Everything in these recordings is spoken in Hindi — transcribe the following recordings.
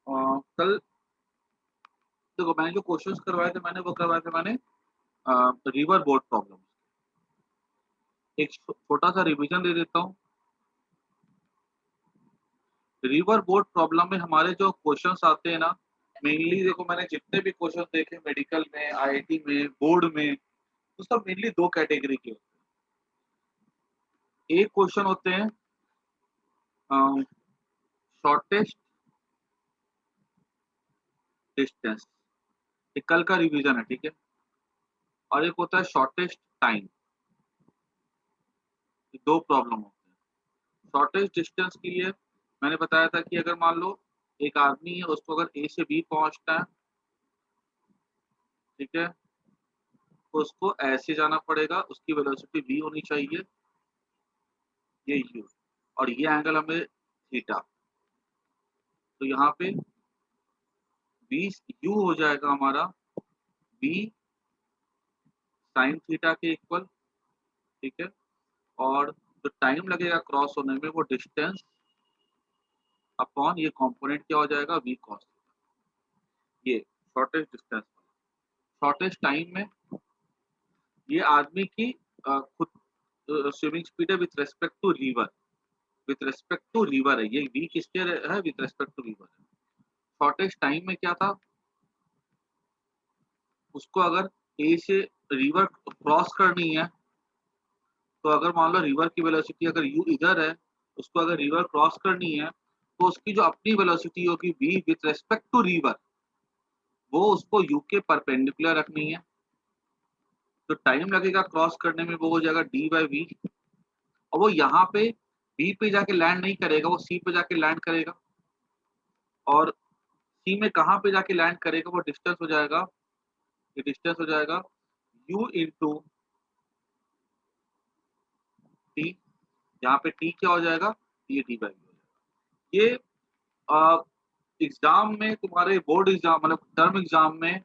कल देखो मैंने जो क्वेश्चंस करवाए थे मैंने वो करवाए थे मैंने रिवर बोर्ड प्रॉब्लम। एक छोटा सा रिवीजन दे देता हूँ। रिवर बोर्ड प्रॉब्लम में हमारे जो क्वेश्चंस आते हैं ना, मेनली देखो मैंने जितने भी क्वेश्चन देखे मेडिकल में, आईआईटी में, बोर्ड में, तो सब मेनली दो कैटेगरी के होते हैं। एक क्वेश्चन होते हैं शॉर्टेस्ट डिस्टेंस, ये कल का रिवीजन है, ठीक है। और एक होता है शॉर्टेस्ट टाइम। दो प्रॉब्लम होते हैं। शॉर्टेस्ट डिस्टेंस के लिए मैंने बताया था कि अगर मान लो एक आदमी है, उसको अगर ए से बी पहुंचना है, ठीक है, तो उसको ऐसे जाना पड़ेगा, उसकी वेलोसिटी v होनी चाहिए, ये u, और ये एंगल हमें थीटा। तो यहाँ पे 20 u हो जाएगा हमारा v साइन थीटा के इक्वल, ठीक है। और जो टाइम लगेगा क्रॉस होने में वो डिस्टेंस अपॉन ये कंपोनेंट क्या हो जाएगा v cos थीटा। ये शॉर्टेस्ट डिस्टेंस। शॉर्टेस्ट टाइम में ये आदमी की खुद स्विमिंग स्पीड है with respect to river, with respect to river है, ये v किसके है, विथ रेस्पेक्ट टू रिवर है। शॉर्टेस्ट टाइम में क्या था, उसको अगर ए से रिवर क्रॉस करनी है, तो अगर मान लो रिवर की वेलोसिटी अगर u इधर है, उसको अगर रिवर क्रॉस करनी है, तो उसकी जो अपनी वेलोसिटी होगी v with respect to river, वो उसको u के परपेंडिकुलर रखनी है। तो टाइम लगेगा क्रॉस करने में वो हो जाएगा d बाई वी। और वो यहाँ पे b पे जाके लैंड नहीं करेगा, वो c पे जाके लैंड करेगा। और c में कहाँ पे जाके लैंड करेगा, वो डिस्टेंस हो जाएगा, ये डिस्टेंस हो जाएगा u इंटू टी। यहाँ पे टी क्या हो जाएगा, ये डी बाई हो जाएगा। ये एग्जाम में तुम्हारे बोर्ड एग्जाम मतलब टर्म एग्जाम में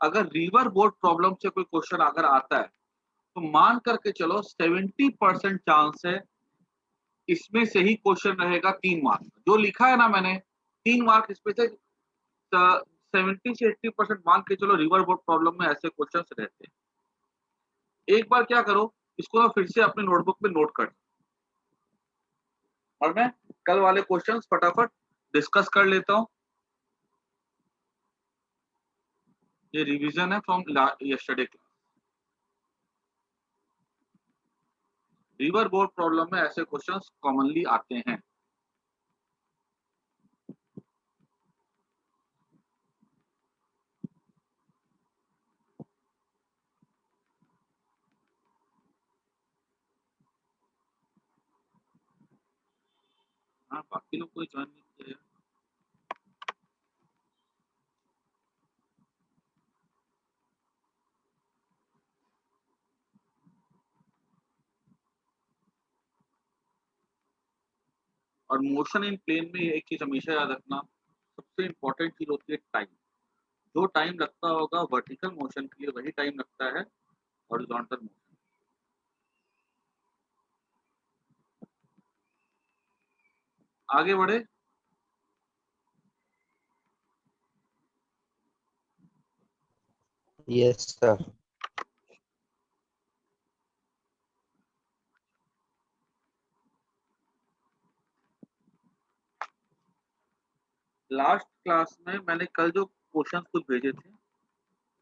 अगर रिवर बोर्ड प्रॉब्लम से कोई क्वेश्चन अगर आता है, तो मान करके चलो 70% चांस है इसमें से ही क्वेश्चन रहेगा 3 मार्क। जो लिखा है ना मैंने 3 मार्क इसमें से 70 से 80% मान के चलो रिवर बोर्ड प्रॉब्लम में ऐसे क्वेश्चन रहते हैं। एक बार क्या करो, इसको ना फिर से अपने नोटबुक में नोट कर, और मैं कल वाले क्वेश्चंस फटाफट डिस्कस कर लेता हूँ। ये रिवीजन है from yesterday class. River board problem में ऐसे क्वेश्चंस कॉमनली आते हैं। हाँ, बाकी लोग कोई ज्वाइन नहीं किए। और मोशन इन प्लेन में एक चीज हमेशा याद रखना, सबसे इंपॉर्टेंट चीज होती है टाइम। जो टाइम लगता होगा वर्टिकल मोशन के लिए, वही टाइम लगता है हॉरिजॉन्टल मोशन। आगे बढ़े। Yes sir. लास्ट क्लास में मैंने कल जो क्वेश्चन कुछ भेजे थे,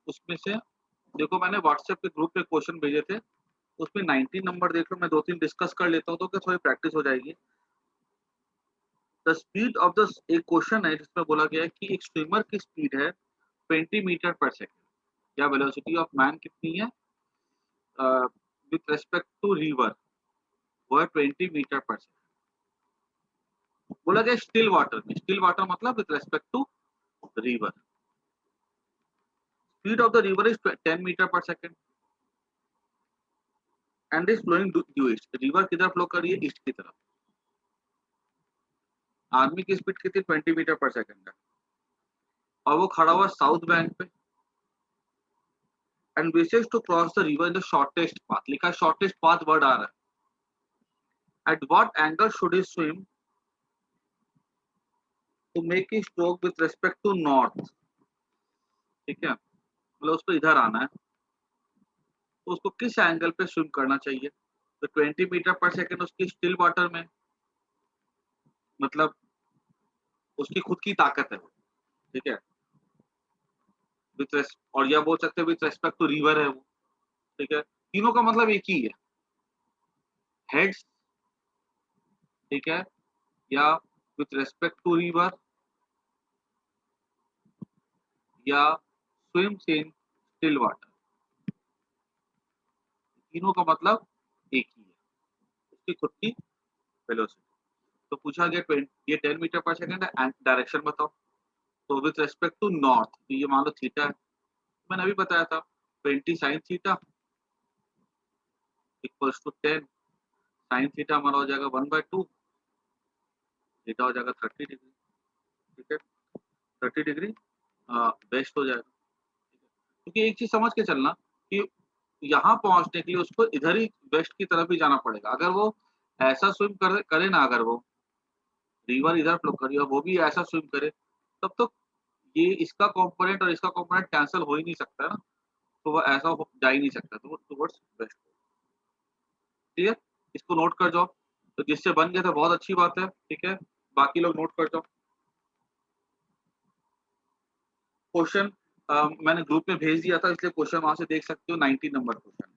उसमें से देखो मैंने व्हाट्सएप के ग्रुप पे क्वेश्चन भेजे थे, उसमें 19 नंबर देख लो, मैं 2-3 डिस्कस कर लेता हूँ तो क्या थोड़ी प्रैक्टिस हो जाएगी। द स्पीड ऑफ द, एक क्वेश्चन है जिसमें बोला गया है कि एक स्विमर की स्पीड है 20 मीटर पर सेकेंड, या वेलोसिटी ऑफ मैन कितनी है विथ रेस्पेक्ट टू रिवर, वो है 20 मीटर पर सेकेंड। बोला गया स्टिल वाटर में, स्टिल वाटर मतलब with respect to river, speed of the river is 10 metre per second and is flowing due east. River किधर फ्लो कर रही है, ईस्ट की तरफ। आदमी की स्पीड कितनी, 20 मीटर पर सेकेंड है, और वो खड़ा हुआ साउथ बैंक पे and wishes to cross the river in the shortest path. लिखा शॉर्टेस्ट पाथ वर्ड आ रहा है। At what angle should he swim to make a stroke with respect to north, ठीक है, मतलब उसको इधर आना है, तो उसको किस एंगल पे स्विम करना चाहिए? तो 20 मीटर पर सेकंड उसकी स्टिल वाटर में, मतलब उसकी खुद की ताकत है वो, ठीक है, और या बोल सकते हैं विथ रेस्पेक्ट टू रिवर है वो, ठीक है, तीनों का मतलब एक ही है, हेड्स, ठीक है, या विथ रेस्पेक्ट टू रिवर, या स्विम्स इन स्टिल वाटर, तीनों का मतलब एक ही है, उसकी खुद की वेलोसिटी। तो पूछा गया 20 ये 10 मीटर पर सेकंड है, डायरेक्शन बताओ, तो विथ रेस्पेक्ट टू नॉर्थ, तो ये मान लो थीटा है, मैंने अभी बताया था 20 sine theta equals to 10 sine theta हमारा हो जाएगा 1/2, थीटा हो जाएगा 30 डिग्री, ठीक है, 30 डिग्री वेस्ट हो जाएगा, क्योंकि एक चीज समझ के चलना कि यहाँ पहुंचने के लिए उसको इधर ही वेस्ट की तरफ ही जाना पड़ेगा। अगर वो ऐसा स्विम करे ना, अगर वो रिवर इधर फ्लो कर रही है और वो भी ऐसा स्विम करे, तब तो ये इसका कंपोनेंट और इसका कंपोनेंट कैंसिल हो ही नहीं सकता है ना, तो वो ऐसा जा ही नहीं सकता, तो वो टुवर्ड्स वेस्ट, ठीक है, इसको नोट कर जाओ। तो जिससे बन गया था बहुत अच्छी बात है, ठीक है, बाकी लोग नोट कर जाओ। क्वेश्चन मैंने ग्रुप में भेज दिया था, इसलिए क्वेश्चन वहां से देख सकते हो, 19 नंबर क्वेश्चन।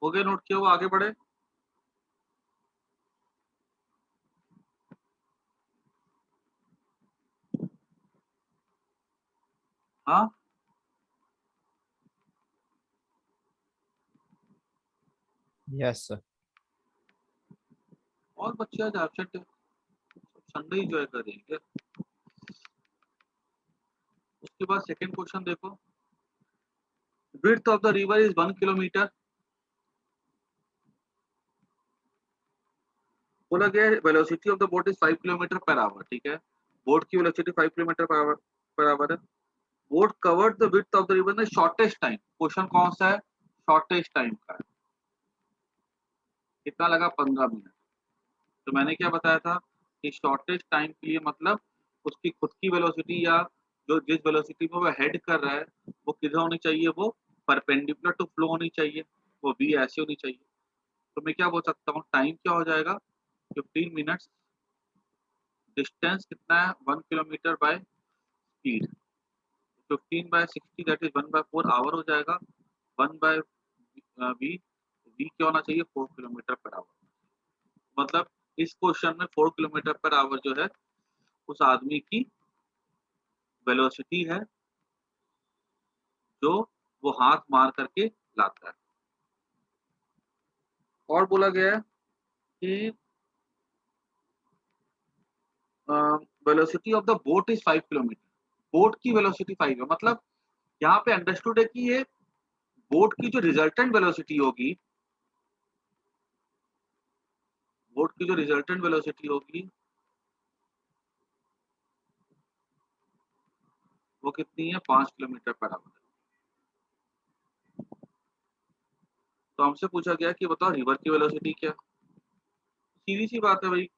हो गया नोट किया हुआ, आगे बढ़े। हाँ, यस सर। और बच्चे आज एब्सेंट है, संडे एंजॉय कर रही है। उसके बाद सेकंड क्वेश्चन देखो, width of the river is 1 kilometre, बोला गया velocity of the boat is 5 kilometre per hour, ठीक है, बोट की वेलोसिटी 5 किलोमीटर पर आवर है। Boat covered the width of the river in shortest time, question कौन सा है, शॉर्टेस्ट टाइम का है, कितना लगा, 15 मिनट। तो मैंने क्या बताया था कि शॉर्टेस्ट टाइम के लिए मतलब उसकी खुद की वेलोसिटी, या जो जिस वेलोसिटी में वो हेड कर रहा है वो किधर होनी चाहिए, वो परपेंडिकुलर टू फ्लो होनी चाहिए, वो भी ऐसे होनी चाहिए। तो मैं क्या बोल सकता हूँ, टाइम क्या हो जाएगा, 15 मिनट्स, डिस्टेंस कितना है 1 kilometre by speed, 15/60 that is 1/4 hour हो जाएगा, 1/v, v क्या होना चाहिए, 4 किलोमीटर पर आवर, मतलब इस क्वेश्चन में 4 किलोमीटर पर आवर जो है उस आदमी की वेलोसिटी है जो वो हाथ मार करके लाता है। और बोला गया है कि velocity of the boat is 5 kilometre, boat की वेलोसिटी 5 है, मतलब यहाँ पे अंडरस्टूड है कि ये बोट की जो रिजल्टेंट वेलोसिटी होगी, बोट की जो रिजल्टेंट वेलोसिटी होगी वो कितनी है, 5 किलोमीटर पर आवर। तो हमसे पूछा गया कि बताओ रिवर की वेलोसिटी क्या, सीधी सी बात है भाई,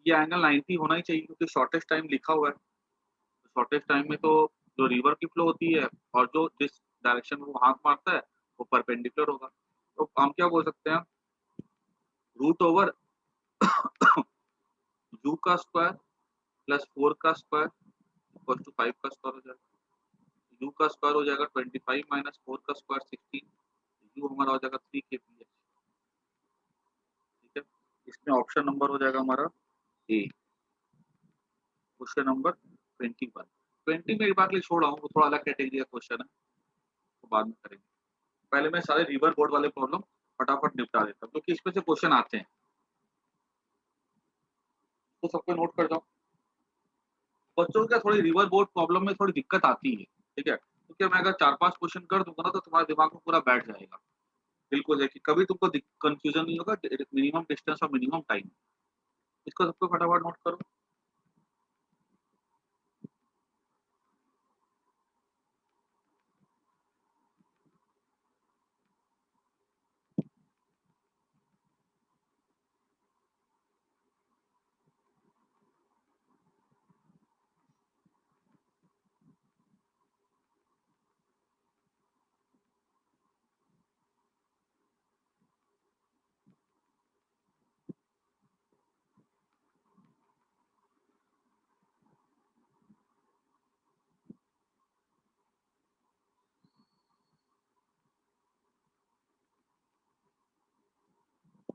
ये एंगल 90 होना ही चाहिए, क्योंकि शॉर्टेस्ट टाइम लिखा हुआ है, शॉर्टेस्ट टाइम में तो जो रिवर की फ्लो होती है और जो जिस डायरेक्शन में वो हाथ मारता है वो परपेंडिकुलर होगा। तो हम क्या बोल सकते हैं, रूट ओवर यू का स्क्वायर प्लस 4 का स्क्वायर इक्वल टू 5 का स्क्वायर हो जाएगा, यू का स्क्वायर हो जाएगा 25 माइनस 4 का स्क्वायर 16, यू हमारा हो जाएगा 3 kPh, ठीक है, इसमें ऑप्शन नंबर हो जाएगा हमारा ए, क्वेश्चन नंबर 21। 20 में एक बार के लिए छोड़ रहा हूँ, वो थोड़ा अलग कैटेगरी का क्वेश्चन है, तो बाद में करेंगे। पहले मैं सारे रिवर बोर्ड वाले प्रॉब्लम फटाफट निपटा देता हूँ, क्योंकि इसमें से क्वेश्चन आते हैं, तो सबको नोट कर जाओ। बच्चों का थोड़ी रिवर बोर्ड प्रॉब्लम में थोड़ी दिक्कत आती है, ठीक है, क्योंकि मैं अगर 4-5 क्वेश्चन कर दूंगा ना तो तुम्हारे दिमाग में पूरा बैठ जाएगा, बिल्कुल है कि कभी तुमको कंफ्यूजन नहीं होगा, मिनिमम डिस्टेंस और मिनिमम टाइम। इसको सबको फटाफट नोट करो।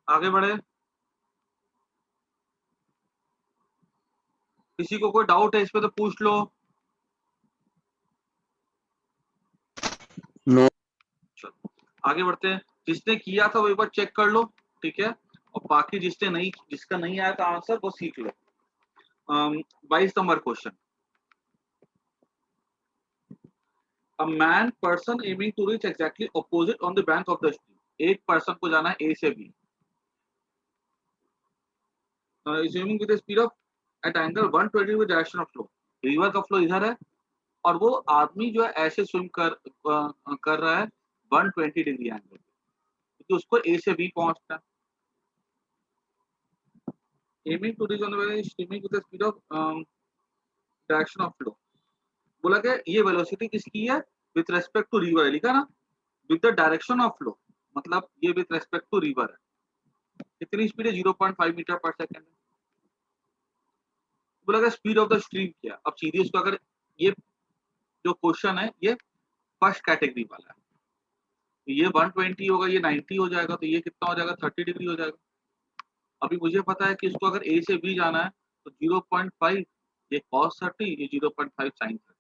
आगे बढ़े। किसी को कोई डाउट है इस पे तो पूछ लो। नो। चलो आगे बढ़ते हैं। जिसने किया था वो एक बार चेक कर लो, ठीक है। और बाकी जिसका नहीं आया था आंसर वो सीख लो। 22 number question. A man person aiming to reach exactly opposite on the bank of the stream. एक पर्सन को जाना है ए से B, swimming with speed of at angle 120 with direction of flow. River का फ्लो इधर है और वो आदमी जो है ऐसे स्विम कर रहा है 120 डिग्री एंगल, क्योंकि उसको ए से बी पहुंचना है। Aiming to reach on the swimming with speed of direction of flow. बोला कि ये वेलोसिटी किसकी है, विथ रेस्पेक्ट टू रिवर है, लिखा ना, with the direction of flow, मतलब ये विथ रेस्पेक्ट टू रिवर है। कितनी स्पीड है, 0.5 मीटर पर सेकेंड। बोला कि स्पीड ऑफ द स्ट्रीम क्या। अब सीधी उसको अगर ये जो क्वेश्चन है ये फर्स्ट कैटेगरी वाला है, तो ये 120 होगा, ये 90 हो जाएगा, तो ये कितना हो जाएगा, 30 डिग्री हो जाएगा। अभी मुझे पता है कि इसको अगर ए से बी जाना है तो 0.5 ये cos 30, ये 0.5 sin 30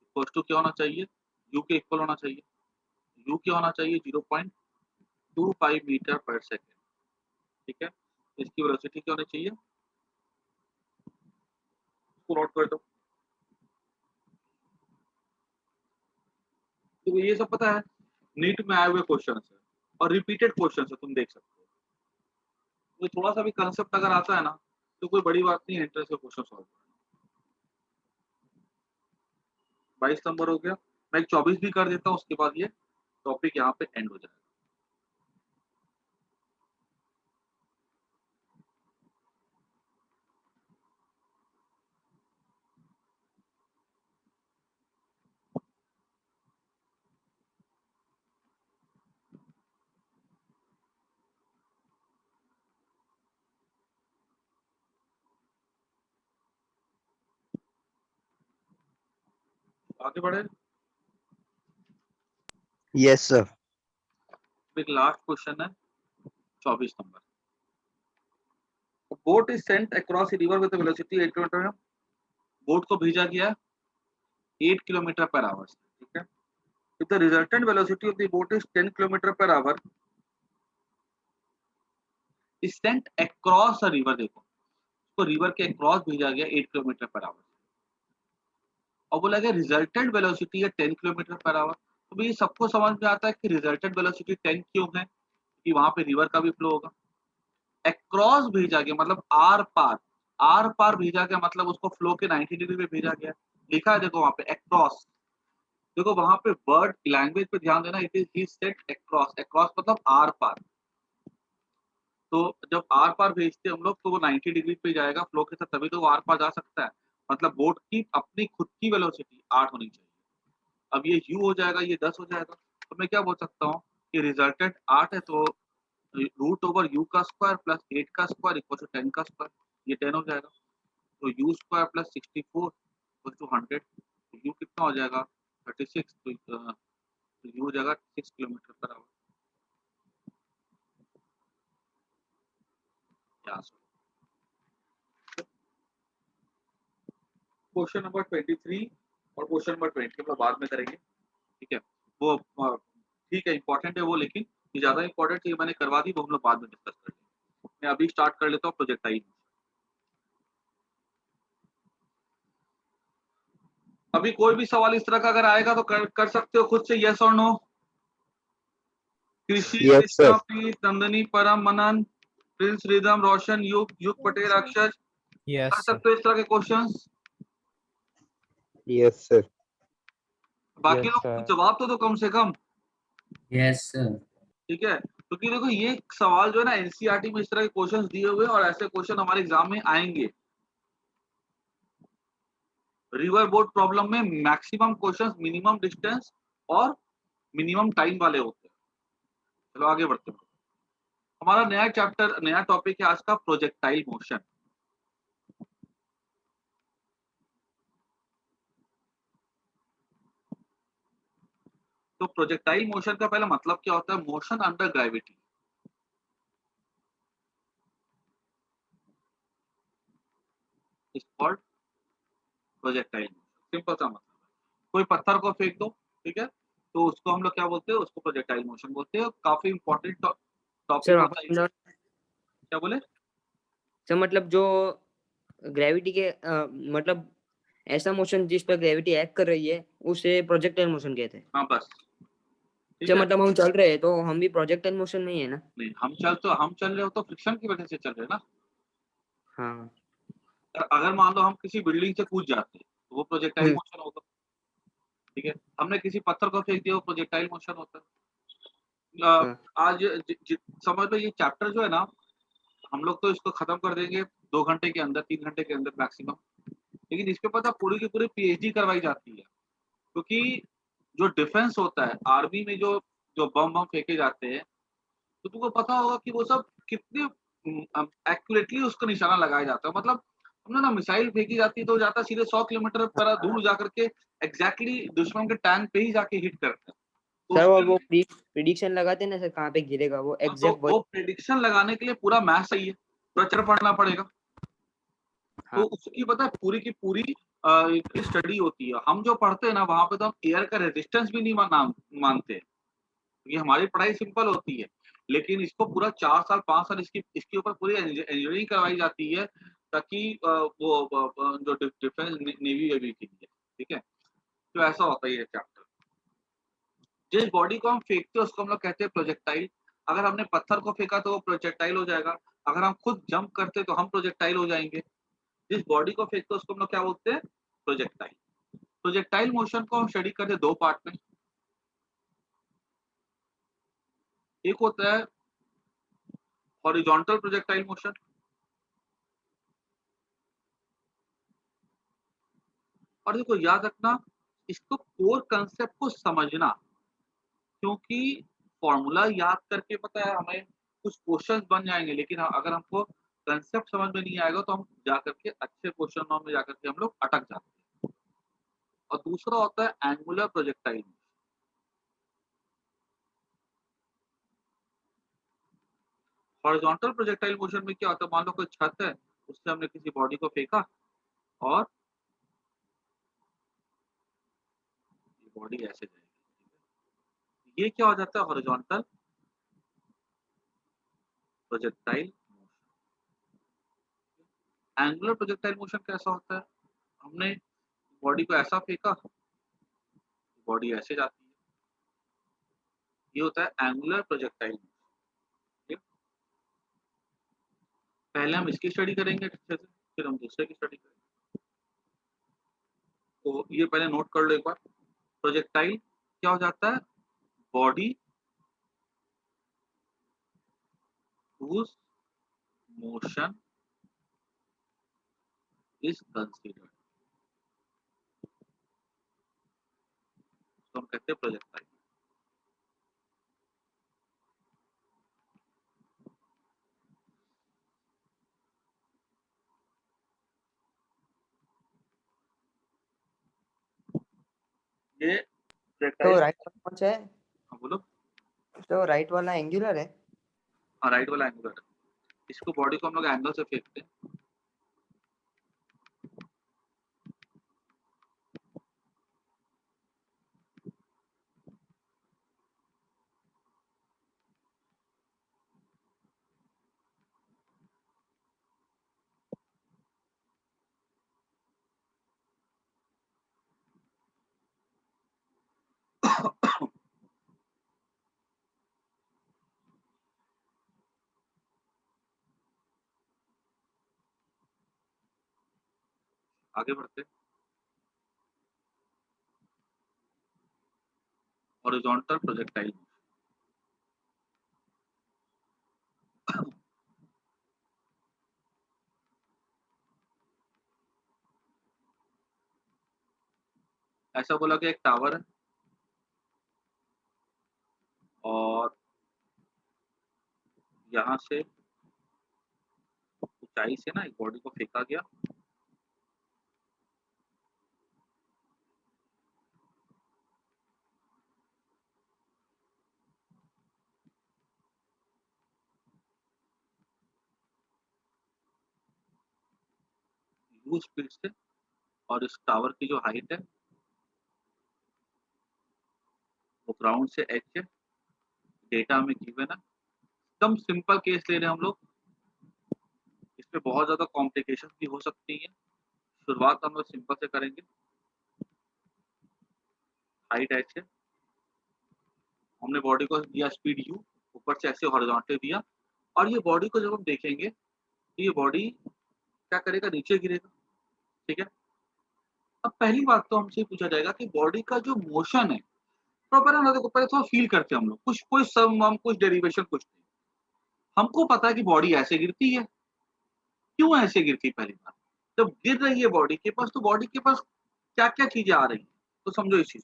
इक्वल टू क्या होना चाहिए, यू के इक्वल होना चाहिए। यू क्या होना चाहिए, 0.25 मीटर पर सेकेंड, ठीक है। इसकी वेलोसिटी क्या होनी चाहिए, इसको नोट कर दो। तो ये सब पता है, नीट में आए हुए क्वेश्चन है और रिपीटेड क्वेश्चन है, तुम देख सकते हो। तो थोड़ा सा भी कंसेप्ट अगर आता है ना तो कोई बड़ी बात नहीं है इंट्रेंस का क्वेश्चन सॉल्व करना। 22 नंबर हो गया। मैं एक 24 भी कर देता हूँ, उसके बाद ये टॉपिक यहाँ पे एंड हो जाएगा। आगे बढ़े। Yes sir. एक लास्ट क्वेश्चन है 24 number. Boat is sent across a river with velocity 8 kilometre. Boat को भेजा गया 8 किलोमीटर पर आवर से, ठीक है। If the resultant velocity of the boat is 10 kilometre per hour is sent across a river. देखो उसको रिवर के अक्रॉस भेजा गया 8 किलोमीटर पर आवर, और बोला गया रिजल्टेंट वेलोसिटी है 10 किलोमीटर पर आवर। तो ये सबको समझ में आता है कि रिजल्टेंट वेलोसिटी 10 क्यों है, कि वहां पे रिवर का भी फ्लो होगा। अक्रॉस भेजा गया मतलब आर पार, आर पार भेजा गया मतलब उसको फ्लो के 90 डिग्री में भेजा गया। लिखा है देखो वहां पे अक्रॉस। देखो वहां पे वर्ड लैंग्वेज पे ध्यान देना, it is he set across, across मतलब आर पार। तो जब आर पार भेजते हैं हम लोग तो वो 90 डिग्री पे जाएगा फ्लो के साथ, तभी तो वो आर पार जा सकता है। मतलब बोट की अपनी खुद की वेलोसिटी 8 होनी चाहिए। अब ये u हो जाएगा, ये 10 हो जाएगा, तो मैं क्या बोल सकता हूँ कि रिजल्टेंट 8 है, तो रूट ओवर यू का स्क्वायर प्लस 8 का स्क्वायर इक्वल टू 10 का स्क्वायर, ये 10 हो जाएगा। तो u square plus 64 equal to 100, तो यू कितना हो जाएगा 36, तो यू हो जाएगा 6 kilometre per hour. Question number 23 और क्वेश्चन नंबर 20 हम लोग बाद में करेंगे, ठीक है। वो ठीक है, इंपॉर्टेंट है वो, लेकिन ये ज्यादा इंपॉर्टेंट है, ये मैंने करवा दी, वो हम लोग बाद में डिस्कस कर लेंगे। मैं अभी स्टार्ट कर लेता हूँ प्रोजेक्टाइल। अभी कोई भी सवाल इस तरह का अगर आएगा तो कर सकते हो खुद से, यस और नो। कृषि, Yes, sir. कृष्णा, प्रीत, नंदनी, परम, मनन, प्रिंस, रिदम, रोशन, युग पटेल, अक्षर, Yes, कर sir. सकते हो इस तरह के क्वेश्चंस? Yes, sir. बाकी Yes, लोग sir. कुछ जवाब तो दो कम से कम, यस सर। ठीक है? क्योंकि देखो ये सवाल जो है ना एनसीईआरटी में इस तरह के क्वेश्चंस दिए हुए हैं और ऐसे क्वेश्चन हमारे एग्जाम में आएंगे। रिवर बोट प्रॉब्लम में मैक्सिमम क्वेश्चंस मिनिमम डिस्टेंस और मिनिमम टाइम वाले होते हैं। चलो आगे बढ़ते हैं। हमारा नया चैप्टर, नया टॉपिक है आज का प्रोजेक्टाइल मोशन। तो प्रोजेक्टाइल मोशन का पहला मतलब क्या होता है? Motion under gravity. Is called projectile motion. Simple सा मतलब है। कोई पत्थर को फेंक दो, ठीक है, तो उसको हम लोग क्या बोलते हैं? उसको प्रोजेक्टाइल मोशन बोलते हैं। काफी इंपॉर्टेंट टॉपिक सर होता है। वापस क्या बोले? सर मतलब जो ग्रेविटी के मतलब ऐसा मोशन जिस पर ग्रेविटी एक्ट कर रही है उसे प्रोजेक्टाइल मोशन कहते हैं। हाँ बस, ठीक सर है। मतलब हम चल रहे हैं तो हम भी प्रोजेक्टाइल मोशन में ही है ना? नहीं, हम चल रहे हो तो फ्रिक्शन की वजह से चल रहे हैं ना। हाँ। अगर मान लो हम किसी बिल्डिंग से कूद जाते हैं तो वो प्रोजेक्टाइल मोशन होगा, ठीक है। हमने किसी पत्थर को फेंक दिया, वो प्रोजेक्टाइल मोशन होता है। हाँ। आज समझ लो ये चैप्टर जो है ना, हम लोग तो इसको खत्म कर देंगे 2 घंटे के अंदर, 3 घंटे के अंदर मैक्सिमम। लेकिन इस पे पता पूरी की पूरी पीएचडी करवाई जाती है, क्योंकि जो डिफेंस होता है आर्मी में, जो जो बम फेंके जाते हैं, तो तुमको पता होगा कि वो सब कितने एक्यूरेटली उसका निशाना लगाया जाता है। मतलब हमने ना मिसाइल फेंकी जाती है तो जाता है सीधे 100 किलोमीटर पर दूर जाकर के एग्जैक्टली दुश्मन के टैंक पे ही जाके हिट करता है। तो सर उसके वो लिए प्रिडिक्शन लगाते हैं ना सर कहाँ पे गिरेगा वो तो एग्जैक्ट वो प्रेडिक्शन लगाने के लिए पूरा मैथ चाहिए, प्रचर पढ़ना पड़ेगा। तो हाँ उसकी पता है पूरी की पूरी स्टडी होती है। हम जो पढ़ते हैं ना वहां पे तो हम एयर का रेजिस्टेंस भी नहीं मानते, क्योंकि हमारी पढ़ाई सिंपल होती है। लेकिन इसको पूरा 4 साल 5 साल इसके ऊपर पूरी इंजीनियरिंग करवाई जाती है, ताकि जो डिफेंस नेवी वेवी के लिए, ठीक है। तो ऐसा होता है ये चैप्टर। जिस बॉडी को हम फेंकते हैं उसको हम लोग कहते हैं प्रोजेक्टाइल। अगर हमने पत्थर को फेंका तो वो प्रोजेक्टाइल हो जाएगा। अगर हम खुद जंप करते तो हम प्रोजेक्टाइल हो जाएंगे। जिस बॉडी को फेंकते हैं उसको हम लोग क्या बोलते हैं? प्रोजेक्टाइल। प्रोजेक्टाइल मोशन को हम स्टडी करते हैं 2 पार्ट में। एक होता है हॉरिजॉन्टल प्रोजेक्टाइल मोशन, और देखो याद रखना इसको कोर कंसेप्ट को समझना, क्योंकि फॉर्मूला याद करके पता है हमें कुछ क्वेश्चंस बन जाएंगे, लेकिन अगर हमको कंसेप्ट समझ में नहीं आएगा तो हम जाकर के अच्छे क्वेश्चनों में जाकर के हम लोग अटक जाते हैं। और दूसरा होता है angular projectile. Horizontal projectile motion में क्या होता है? मान लो कोई छत है, उससे हमने किसी बॉडी को फेंका और ये बॉडी ऐसे जाएगी। ये क्या हो जाता है? Horizontal projectile. Angular projectile motion कैसा होता है? हमने बॉडी को ऐसा फेंका, बॉडी ऐसे जाती है। ये होता है एंगुलर प्रोजेक्टाइल। पहले हम इसकी स्टडी करेंगे अच्छे से, फिर हम दूसरे की स्टडी करेंगे। तो ये पहले नोट कर लो एक बार। प्रोजेक्टाइल क्या हो जाता है? Body whose motion is considered, तो हम कहते हैं प्रोजेक्टाइल। ये तो प्रोजेक्टाइल। राइट वाला कौन सा है? हाँ बोलो। तो राइट वाला एंगुलर है। हाँ राइट वाला एंगुलर है। इसको बॉडी को हम लोग एंगल से फेंकते हैं। आगे बढ़ते हैं। हॉरिजॉन्टल प्रोजेक्टाइल ऐसा बोला कि एक टावर है और यहाँ से ऊंचाई से ना एक बॉडी को फेंका गया, यू स्पीड से, और इस टावर की जो हाइट है वो ग्राउंड से एच है, डेटा में गिवन है। एकदम सिंपल केस ले रहे हैं हम लोग, इसमें बहुत ज्यादा कॉम्प्लिकेशन भी हो सकती है। शुरुआत हम लोग सिंपल से करेंगे। हाइट एच है, हमने बॉडी को दिया स्पीड यू, ऊपर से ऐसे हॉरिजॉन्टल दिया, और ये बॉडी को जब हम देखेंगे तो ये बॉडी क्या करेगा, नीचे गिरेगा। ठीक है, अब पहली बात तो हमसे पूछा जाएगा कि बॉडी का जो मोशन है प्रॉपर है ना, देखो पहले थोड़ा फील करते हैं हम लोग, कुछ कोई सम हम कुछ डेरिवेशन कुछ नहीं। हमको पता है कि बॉडी ऐसे गिरती है, क्यों ऐसे गिरती है? पहली बात, जब गिर रही है बॉडी के पास, तो बॉडी के पास क्या क्या चीजें आ रही है, तो समझो इस चीज।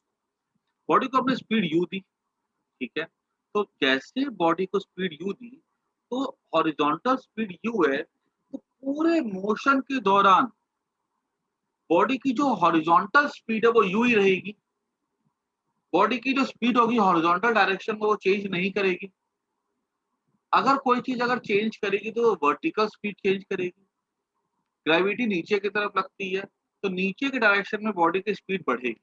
बॉडी को अपने स्पीड यू दी, ठीक है, तो जैसे बॉडी को स्पीड यू दी, तो हॉरिजॉन्टल स्पीड यू है, तो पूरे मोशन के दौरान बॉडी की जो हॉरिजॉन्टल स्पीड है वो यू ही रहेगी। बॉडी की जो स्पीड होगी हॉरिजॉन्टल डायरेक्शन में वो चेंज नहीं करेगी। अगर कोई चीज अगर चेंज करेगी तो वर्टिकल स्पीड चेंज करेगी। ग्रेविटी नीचे की तरफ लगती है तो नीचे के डायरेक्शन में बॉडी की स्पीड बढ़ेगी,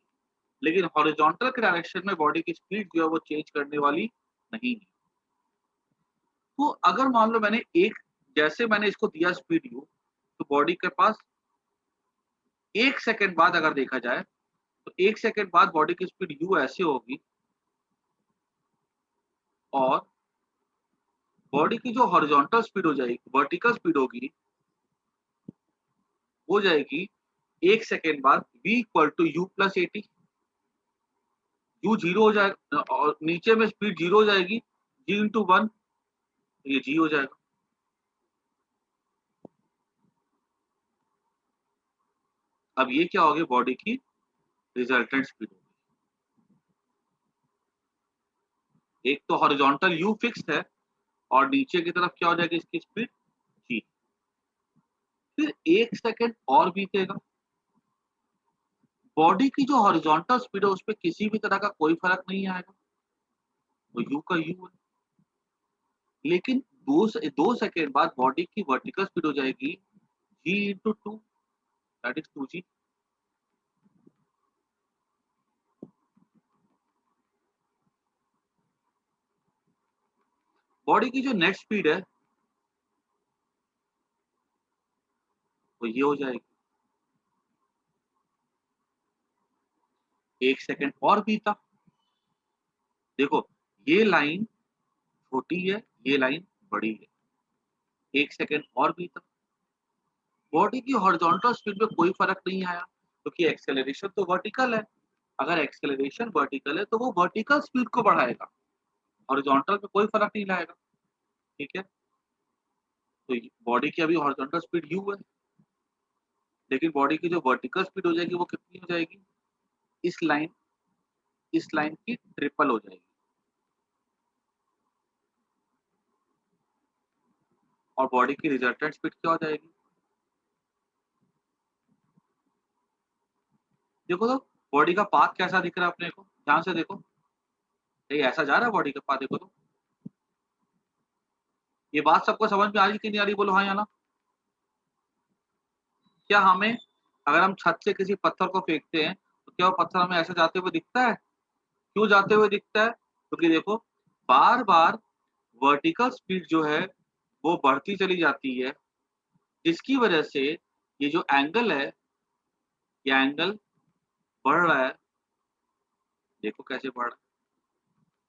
लेकिन हॉरिजॉन्टल के डायरेक्शन में बॉडी की स्पीड जो है वो चेंज करने वाली नहीं है। तो अगर मान लो मैंने जैसे मैंने इसको दिया स्पीड यू, तो बॉडी के पास 1 सेकंड बाद अगर देखा जाए तो 1 सेकंड बाद बॉडी की स्पीड यू ऐसे होगी, और बॉडी की जो हॉरिजॉन्टल स्पीड हो जाएगी, वर्टिकल स्पीड होगी, हो जाएगी 1 सेकंड बाद v=u+80। यू जीरो हो जाएगा और नीचे में स्पीड जीरो हो जाएगी, g/1, ये जी हो जाएगा। अब ये क्या होगी, बॉडी की रिजल्टेंट स्पीड होगी। एक तो हॉरिजॉन्टल यू फिक्स है और नीचे की तरफ क्या हो जाएगी इसकी स्पीड, जी। फिर 1 सेकंड और बीतेगा, बॉडी की जो हॉरिजॉन्टल स्पीड है उस पर किसी भी तरह का कोई फर्क नहीं आएगा, वो यू का यू है। लेकिन 2 सेकंड बाद बॉडी की वर्टिकल स्पीड हो जाएगी g/2, that is 2g। Body की जो नेट स्पीड है वो ये हो जाएगी। 1 सेकंड और बीता, देखो ये लाइन छोटी है, ये लाइन बड़ी है। 1 सेकंड और बीता, बॉडी की हॉरिजॉन्टल स्पीड में कोई फर्क नहीं आया, क्योंकि एक्सेलरेशन तो वर्टिकल है। अगर एक्सेलरेशन वर्टिकल है तो वो वर्टिकल स्पीड को बढ़ाएगा, हॉरिजॉन्टल में कोई फर्क नहीं लाएगा। ठीक है, तो बॉडी की अभी हॉरिजॉन्टल स्पीड यू है, लेकिन बॉडी की जो वर्टिकल स्पीड हो जाएगी वो कितनी हो जाएगी, इस लाइन की ट्रिपल हो जाएगी। और बॉडी की रिजल्टेंट स्पीड क्या हो जाएगी, देखो तो बॉडी का पाथ कैसा दिख रहा है अपने को, ध्यान से देखो, ये ऐसा जा रहा है बॉडी का पाथ, देखो तो। ये बात सबको समझ में आ रही कि नहीं आ रही, बोलो हाँ या ना। क्या हमें, अगर हम छत से किसी पत्थर को फेंकते हैं तो क्या वो पत्थर हमें ऐसे जाते हुए दिखता है? क्यों जाते हुए दिखता है? क्योंकि देखो बार बार वर्टिकल स्पीड जो है वो बढ़ती चली जाती है, जिसकी वजह से ये जो एंगल है, ये एंगल बढ़ रहा है, देखो कैसे बढ़ रहा है।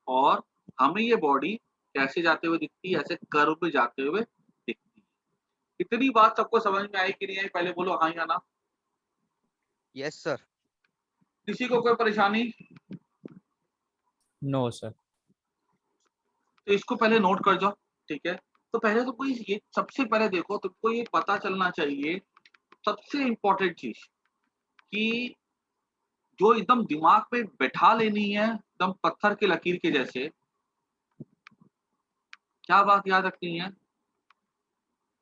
और हमें ये बॉडी कैसे जाते हुए दिखती है, ऐसे कर्व पे जाते हुए दिखती है। इतनी बात सबको समझ में आई कि नहीं आई, पहले बोलो हाँ या ना। Yes sir. किसी को कोई परेशानी? No, sir. तो इसको पहले नोट कर जाओ, ठीक है। तो पहले तो कोई ये सबसे पहले देखो, तुमको ये पता चलना चाहिए सबसे इम्पोर्टेंट चीज कि जो एकदम दिमाग पे बैठा लेनी है एकदम पत्थर के लकीर के जैसे, क्या बात याद रखनी है,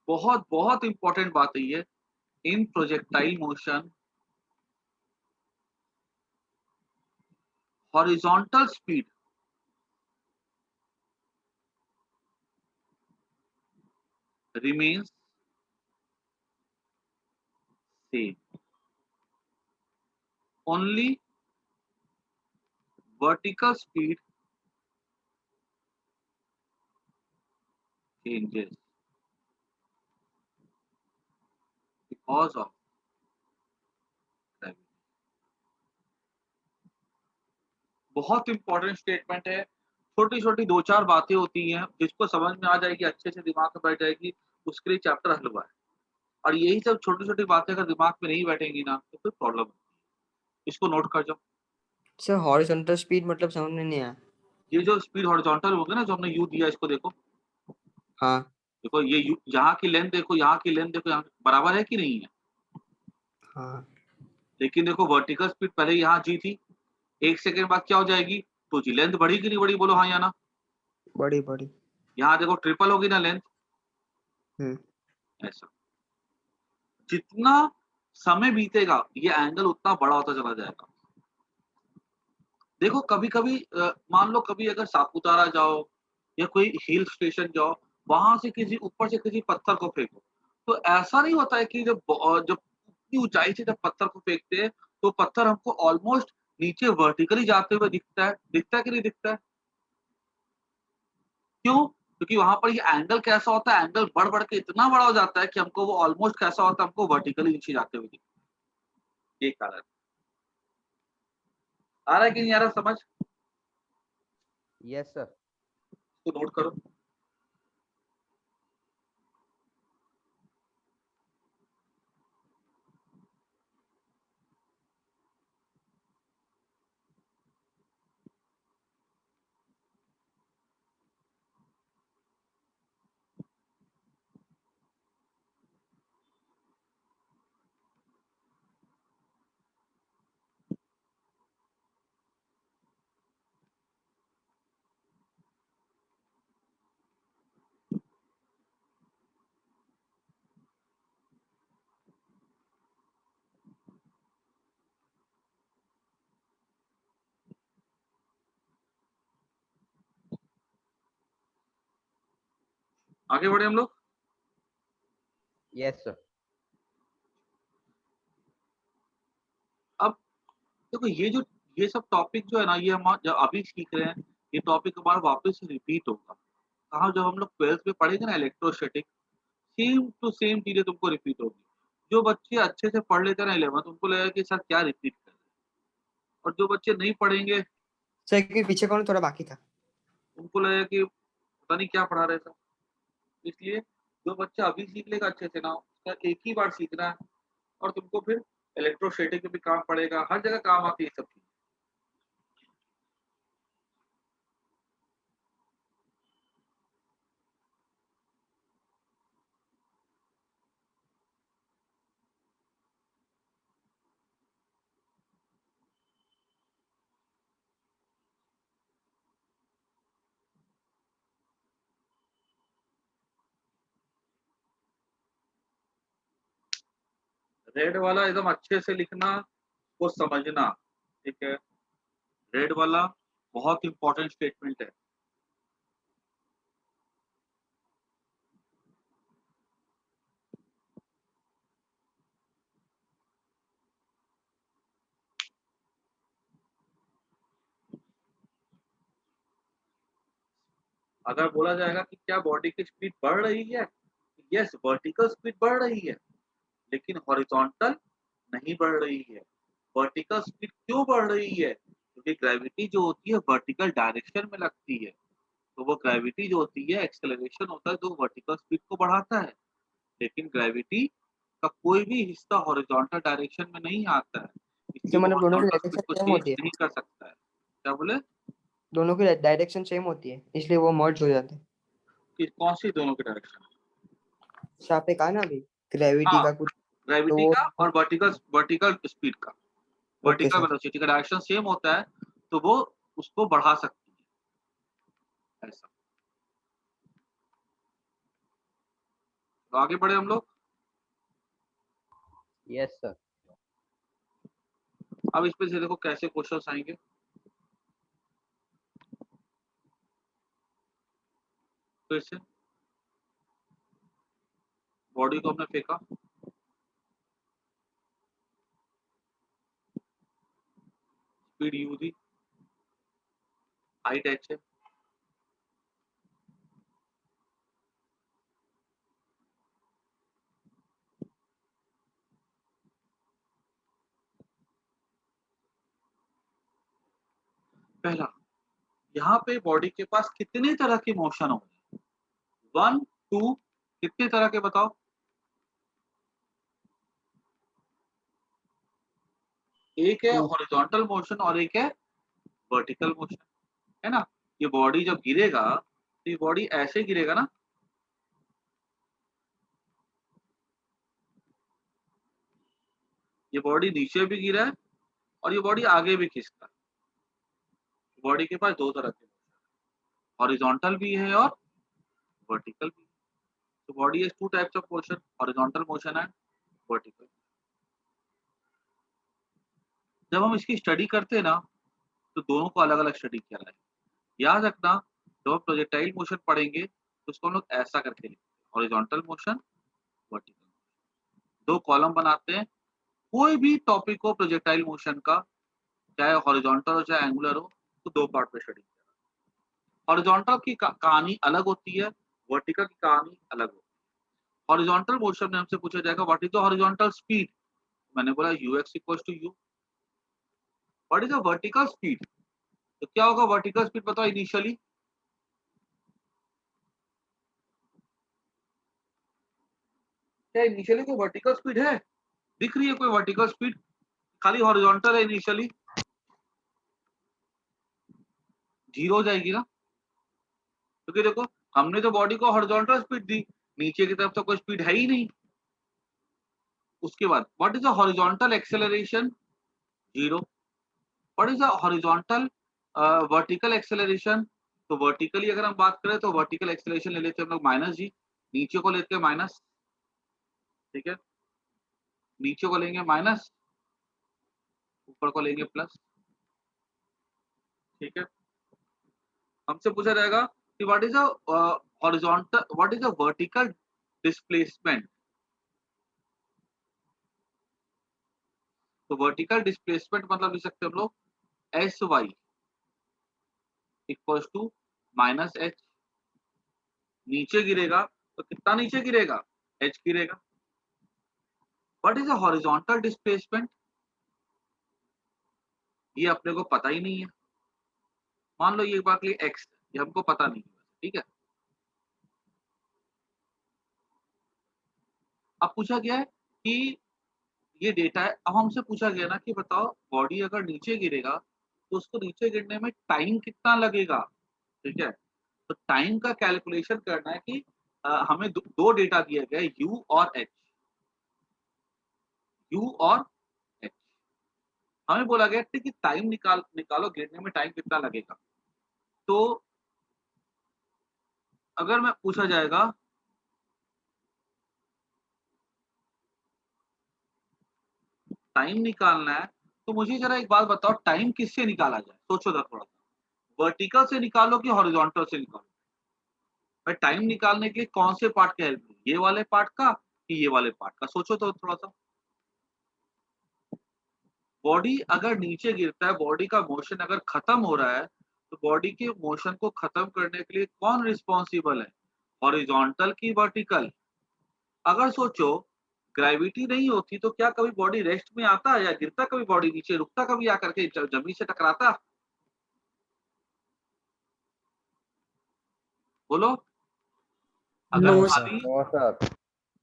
बहुत बहुत इंपॉर्टेंट बात है ये। In projectile motion horizontal speed remains same, only vertical speed changes because of gravity। बहुत इंपॉर्टेंट स्टेटमेंट है। छोटी छोटी दो चार बातें होती हैं, जिसको समझ में आ जाएगी, अच्छे से दिमाग में बैठ जाएगी, उसके लिए चैप्टर हल हुआ है। और यही सब छोटी छोटी बातें अगर दिमाग में नहीं बैठेंगी ना तो फिर प्रॉब्लम है। इसको नोट कर जाओ। सर हॉरिजॉन्टल स्पीड मतलब समझ में नहीं आया। ये जो स्पीड हॉरिजॉन्टल होगी ना, जो हमने यू दिया, इसको देखो, हाँ देखो ये यहाँ की लेंथ देखो, यहाँ की लेंथ देखो, यहाँ बराबर है कि नहीं है? हाँ लेकिन देखो वर्टिकल स्पीड पहले यहाँ जी थी, 1 सेकंड बाद क्या हो जाएगी 2g। लेंथ बढ़ी कि नहीं बढ़ी, बोलो हाँ या ना? बड़ी बड़ी। यहाँ देखो ट्रिपल होगी ना लेंथ। ऐसा जितना समय बीतेगा ये एंगल उतना बड़ा होता चला जाएगा। देखो कभी कभी मान लो कभी अगर सापुतारा जाओ या कोई हिल स्टेशन जाओ, वहां से किसी ऊपर से किसी पत्थर को फेंको, तो ऐसा नहीं होता है कि जब जब इतनी ऊंचाई से जब पत्थर को फेंकते हैं तो पत्थर हमको ऑलमोस्ट नीचे वर्टिकली जाते हुए दिखता है कि नहीं दिखता है? क्यों? क्योंकि वहां पर ये एंगल कैसा होता है, एंगल बढ़ बढ़ के इतना बड़ा हो जाता है कि हमको वो ऑलमोस्ट कैसा होता है, हमको वर्टिकली नीचे जाते हुए दिखता है। ये कारण आ रहा है कि नहीं आ रहा समझ? Yes sir. इसको नोट करो। आगे बढ़े हम लोग। Yes sir. अब देखो ये सब टॉपिक जो है ना, ये हम जब अभी सीख रहे हैं, ये टॉपिक हमारा वापस से रिपीट होगा। कहाँ? जब हम लोग 12th में पढ़ेंगे ना इलेक्ट्रोस्टैटिक, सेम टू सेम चीजें तुमको रिपीट होगी। जो बच्चे अच्छे से पढ़ लेते हैं ना 11th, उनको लगेगा कि सर क्या रिपीट कर रहे हैं, और जो बच्चे नहीं पढ़ेंगे सर क्योंकि पीछे कौन थोड़ा बाकी था। उनको लगेगा कि पता नहीं क्या पढ़ा रहे सर। इसलिए जो बच्चा अभी सीख लेगा अच्छे से ना, उसका एक ही बार सीखना है, और तुमको फिर इलेक्ट्रोस्टैटिक में भी काम पड़ेगा, हर जगह काम आती है ये सब चीज। रेड वाला एकदम अच्छे से लिखना, वो समझना, ठीक है। रेड वाला बहुत इंपॉर्टेंट स्टेटमेंट है। अगर बोला जाएगा कि क्या बॉडी की स्पीड बढ़ रही है, यस वर्टिकल स्पीड बढ़ रही है, लेकिन हॉरिजॉन्टल नहीं बढ़ रही है। वर्टिकल स्पीड क्यों बढ़ रही है? क्योंकि ग्रेविटी जो होती है वर्टिकल डायरेक्शन में लगती है, तो वो ग्रेविटी जो होती है एक्सेलरेशन होता है जो वर्टिकल स्पीड को बढ़ाता है। लेकिन ग्रेविटी का कोई भी हिस्सा हॉरिजॉन्टल डायरेक्शन में नहीं आता है, इसलिए तो वो मतलब दोनों की हॉरिजॉन्टल स्पीड डायरेक्शन को सेम चेंज होती है, नहीं कर सकता है। क्या बोले? दोनों की डायरेक्शन सेम होती है इसलिए वो मर्ज हो जाते हैं। कि कौन सी दोनों की डायरेक्शन? जैसे आपने कहा ना अभी ग्रेविटी हाँ, का कुछ, तो ग्रेविटी वो का और वर्टिकल स्पीड का, ओके वर्टिकल सर। वेलोसिटी का डायरेक्शन सेम होता है, तो वो उसको बढ़ा सकती है ऐसा। तो आगे बढ़े हम लोग। Yes, sir. अब इसमें से देखो कैसे क्वेश्चंस आएंगे। फिर से बॉडी को हमने फेंका, speed you the, height H है, पहला यहाँ पे बॉडी के पास कितने तरह के मोशन हो गए? 1 2 कितने तरह के बताओ? एक है टू। हॉरिजॉन्टल मोशन और एक है वर्टिकल मोशन, है ना? ये बॉडी जब गिरेगा तो ये बॉडी ऐसे गिरेगा ना, ये बॉडी नीचे भी गिरा है और ये बॉडी आगे भी खिसका है। बॉडी के पास दो तरह के मोशन, हॉरिजॉन्टल भी है और वर्टिकल भी। तो body has two types of motion, horizontal motion and vertical. जब हम इसकी स्टडी करते हैं ना, तो दोनों को अलग अलग स्टडी किया है। याद रखना, जब हम प्रोजेक्टाइल मोशन पढ़ेंगे तो उसको हम लोग ऐसा करके लिखते हैं, हॉरिजॉन्टल मोशन, वर्टिकल। दो कॉलम बनाते हैं, कोई भी टॉपिक हो प्रोजेक्टाइल मोशन का, चाहे हॉरिजॉन्टल हो चाहे एंगुलर हो, तो दो पार्ट में स्टडी किया। हॉरिजॉन्टल की कहानी अलग होती है, वर्टिकल की कहानी अलग होती है। हॉरिजॉन्टल मोशन में हमसे पूछा जाएगा what is the horizontal speed? मैंने बोला ux equals to u। What is the vertical speed? तो क्या होगा वर्टिकल स्पीड बताओ इनिशियली? क्या इनिशियली कोई वर्टिकल स्पीड है? दिख रही है कोई वर्टिकल स्पीड? खाली हॉरिजॉन्टल है इनिशियली, जीरो हो जाएगी ना, क्योंकि देखो हमने तो बॉडी को हॉरिजॉन्टल स्पीड दी, नीचे की तरफ तो कोई स्पीड है ही नहीं। उसके बाद what is the horizontal acceleration? Zero. What is the horizontal vertical acceleration? तो वर्टिकली अगर हम बात करें तो वर्टिकल एक्सेलरेशन ले लेते हैं हम लोग माइनस जी, नीचे को लेते हैं माइनस, ठीक है, नीचे को लेंगे माइनस, ऊपर को लेंगे प्लस, ठीक है। हमसे पूछा जाएगा कि what is the horizontal, what is the vertical displacement? तो वर्टिकल डिस्प्लेसमेंट मतलब लिख सकते हैं हम लोग S Y equals to minus H. नीचे गिरेगा तो कितना नीचे गिरेगा? एच गिरेगा। What is the horizontal displacement? ये अपने को पता ही नहीं है। मान लो ये बात लिए एक्स, ये हमको पता नहीं है, ठीक है। अब पूछा गया है कि ये डेटा है, अब हमसे पूछा गया ना कि बताओ बॉडी अगर नीचे गिरेगा तो उसको नीचे गिरने में टाइम कितना लगेगा, ठीक है। तो टाइम का कैलकुलेशन करना है कि हमें दो डेटा दिया गया है यू और एच, यू और एच। हमें बोला गया था कि टाइम निकालो गिरने में टाइम कितना लगेगा। तो अगर मैं पूछा जाएगा टाइम निकालना है, तो मुझे जरा एक बात बताओ, टाइम किससे निकाला जाए? सोचो जरा थोड़ा सा, वर्टिकल से निकालो कि हॉरिजॉन्टल से निकालो? भाई टाइम निकालने के लिए कौन से पार्ट का हेल्प, ये वाले पार्ट का कि ये वाले पार्ट का? सोचो तो थोड़ा सा। बॉडी अगर नीचे गिरता है, बॉडी का मोशन अगर खत्म हो रहा है, तो बॉडी के मोशन को खत्म करने के लिए कौन रिस्पॉन्सिबल है, हॉरिजॉन्टल की वर्टिकल? अगर सोचो ग्रेविटी नहीं होती तो क्या कभी बॉडी रेस्ट में आता या गिरता कभी बॉडी नीचे, रुकता कभी आकर के जमीन से टकराता? बोलो। अगर नो No, sir. खाली नो सर।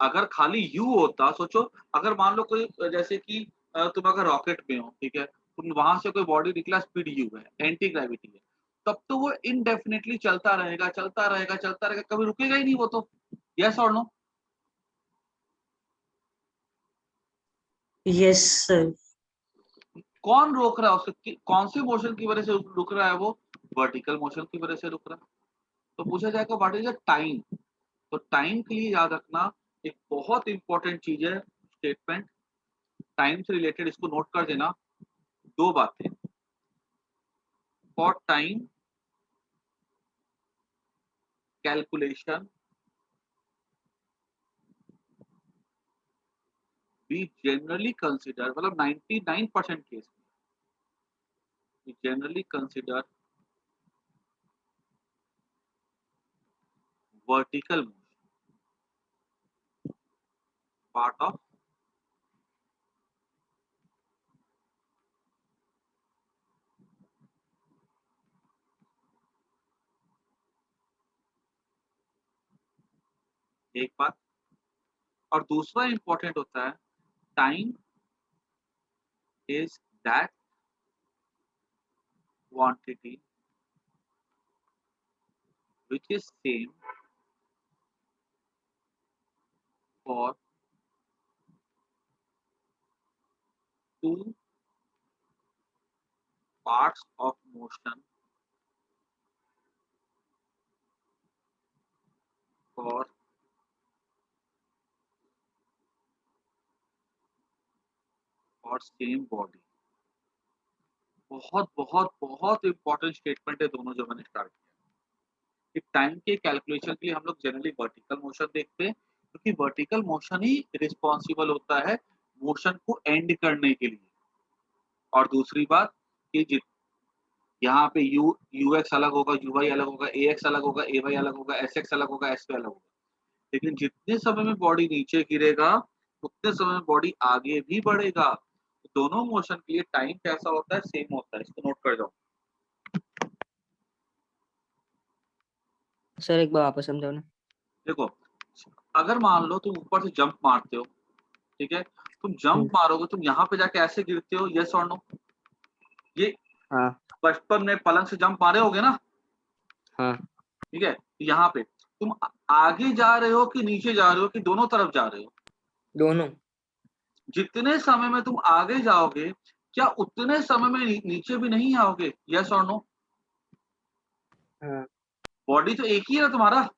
अगर खाली यू होता, सोचो अगर मान लो कोई जैसे कि तुम अगर रॉकेट में हो, ठीक है, तुम वहां से कोई बॉडी निकला, स्पीड यू है, एंटी ग्रेविटी है, तब तो वो इनडेफिनेटली चलता रहेगा, चलता रहेगा, चलता रहेगा, कभी रुकेगा ही नहीं वो तो। यस और नो? Yes sir. कौन रोक रहा है उसके, कौन से मोशन की वजह से रुक रहा है वो? वर्टिकल मोशन की वजह से रुक रहा है। तो पूछा जाएगा व्हाट इज द टाइम। तो टाइम के लिए याद रखना एक बहुत इंपॉर्टेंट चीज है स्टेटमेंट, टाइम से रिलेटेड, इसको नोट कर देना। दो बातें, for time calculation we generally consider, मतलब 99% केस में we generally consider vertical motion part of एक बात। और दूसरा इंपॉर्टेंट होता है time is that quantity which is same for two parts of motion for same body। बहुत बहुत बहुत इंपॉर्टेंट स्टेटमेंट है दोनों जो मैंने स्टार्ट किया। टाइम के कैलकुलेशन के लिए हम लोग जनरली वर्टिकल मोशन देखते हैं, क्योंकि वर्टिकल मोशन ही रिस्पॉन्सिबल होता है मोशन को एंड करने के लिए। और दूसरी बात कि यहाँ पे यू एक्स अलग होगा, यू वाई अलग होगा, ए एक्स अलग होगा, ए वाई अलग होगा, एस एक्स अलग होगा, एस वाई अलग होगा। लेकिन जितने समय में बॉडी नीचे गिरेगा उतने समय में बॉडी आगे भी बढ़ेगा। तो दोनों मोशन के लिए टाइम कैसा होता है, सेम होता है। इसको नोट कर जाओ। सर एक बार वापस समझाओ ना। देखो, अगर मान लो तुम ऊपर से जंप मारते हो, ठीक है, तुम जंप मारोगे, तुम यहाँ पे जाके ऐसे गिरते हो, यस और नो? ये हाँ बचपन में पलंग से जंप मारे होगे ना, हाँ। ठीक है, यहाँ पे तुम आगे जा रहे हो कि नीचे जा रहे हो कि दोनों तरफ जा रहे हो? दोनों। जितने समय में तुम आगे जाओगे क्या उतने समय में नीचे भी नहीं आओगे? यस और नो? हाँ। बॉडी तो एक ही है ना तुम्हारा।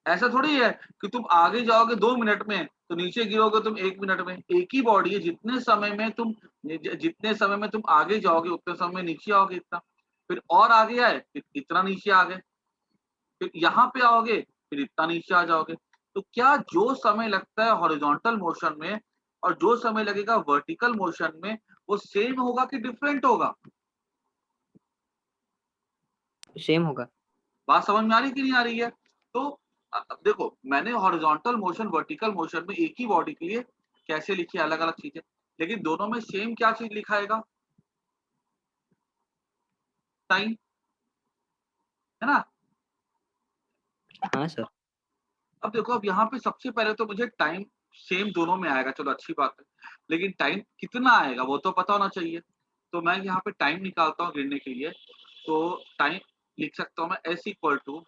ऐसा थोड़ी है कि तुम आगे जाओगे 2 मिनट में तो नीचे गिरोगे तुम 1 मिनट में। एक ही बॉडी है, जितने समय में तुम आगे जाओगे उतने समय में नीचे आओगे इतना, फिर और आगे आए फिर इतना नीचे आ गए, फिर यहाँ पे आओगे फिर इतना नीचे आ जाओगे। तो क्या जो समय लगता है हॉरिजॉन्टल मोशन में और जो समय लगेगा वर्टिकल मोशन में वो सेम होगा कि डिफरेंट होगा? सेम होगा। बात समझ में आ रही कि नहीं आ रही है? तो अब देखो, मैंने हॉरिजॉन्टल मोशन वर्टिकल मोशन में एक ही बॉडी के लिए कैसे लिखी अलग अलग चीजें, लेकिन दोनों में सेम क्या चीज लिखाएगा? टाइम, है ना? हाँ सर। अब देखो, अब यहाँ पे सबसे पहले तो मुझे टाइम सेम दोनों में आएगा, चलो अच्छी बात है, लेकिन टाइम कितना आएगा वो तो पता होना चाहिए। तो मैं यहाँ पे टाइम निकालता हूँ गिरने के लिए। तो टाइम लिख सकता हूँ मैं S equal to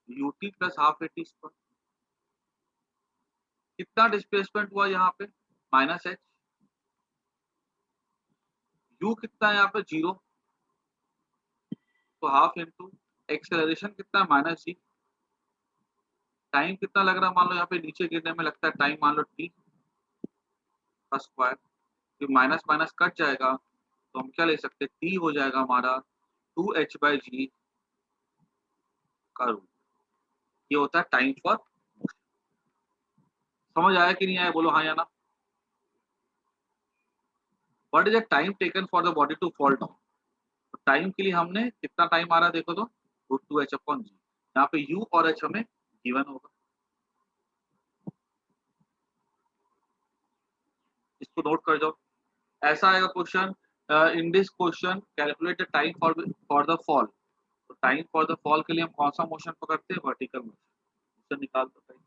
U T plus half A T square. कितना डिस्प्लेसमेंट हुआ यहाँ पे? Minus H. यू कितना है यहाँ पे? 0, तो हाफ इंटू एक्सेलरेशन कितना है? माइनस जी। टाइम कितना लग रहा है मान लो यहाँ पे नीचे गिरने में लगता है टाइम, मान लो टी का स्क्वायर। फिर माइनस माइनस कट जाएगा तो हम क्या ले सकते हैं? टी हो जाएगा हमारा 2h/g का रूट। ये होता है टाइम फॉर मोशन। समझ आया कि नहीं आया? बोलो हाँ या ना। What is the time taken for the body to fall down? तो टाइम के लिए हमने कितना टाइम आ रहा है देखो तो, √2h/g। यहाँ पे u और h हमें गिवन होगा। इसको नोट कर जाओ। ऐसा आएगा question, in this question calculate the time for the fall. तो टाइम फॉर द फॉल के लिए हम कौन सा मोशन पकड़ते हैं? Vertical motion. निकाल दो टाइम।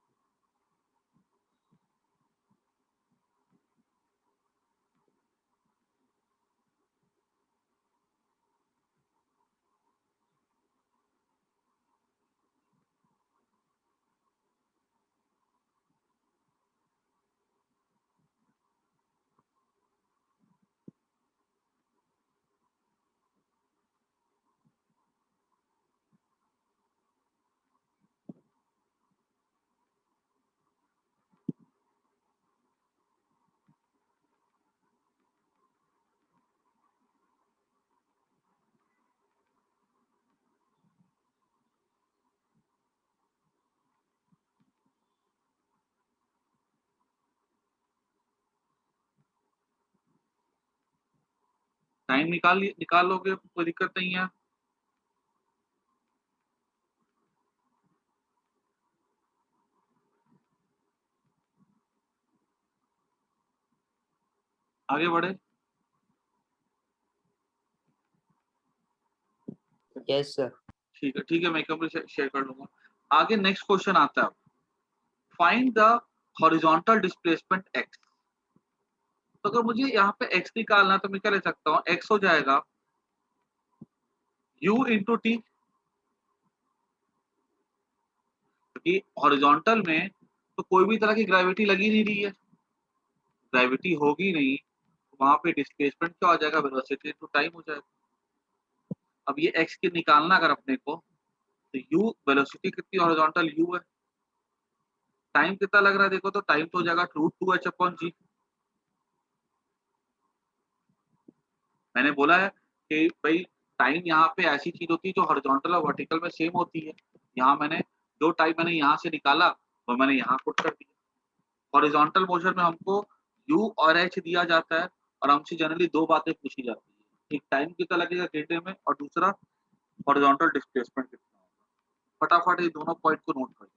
टाइम निकाल लोगे, कोई दिक्कत नहीं है। आगे बढ़े। Yes sir. ठीक है, मैं कंप्लीट शेयर कर लूंगा। आगे नेक्स्ट क्वेश्चन आता है, find the horizontal displacement x। तो अगर मुझे यहाँ पे x निकालना तो मैं क्या ले सकता हूँ, x हो जाएगा u इंटू टी, क्योंकि हॉरिजॉन्टल में तो कोई भी तरह की ग्रेविटी लगी नहीं रही है, ग्रेविटी होगी नहीं, तो वहां पे डिस्प्लेसमेंट क्या हो जाएगा, वेलोसिटी इंटू टाइम हो जाएगा। अब ये x की निकालना अगर अपने को, तो u वेलोसिटी कितनी हॉरिजॉन्टल u है, टाइम कितना लग रहा है देखो, तो टाइम तो हो जाएगा √2h/g। मैंने बोला है कि भाई टाइम यहाँ पे ऐसी चीज होती है जो हॉरिजॉन्टल और वर्टिकल में सेम होती है। यहाँ मैंने जो टाइम मैंने यहाँ से निकाला वो मैंने यहाँ पुट कर दिया। हॉरिजॉन्टल मोशन में हमको u और h दिया जाता है और हमसे जनरली दो बातें पूछी जाती है, एक टाइम कितना लगेगा गिरने में और दूसरा हॉरिजॉन्टल डिस्प्लेसमेंट कितना होगा। फटाफट ये दोनों पॉइंट को नोट कर,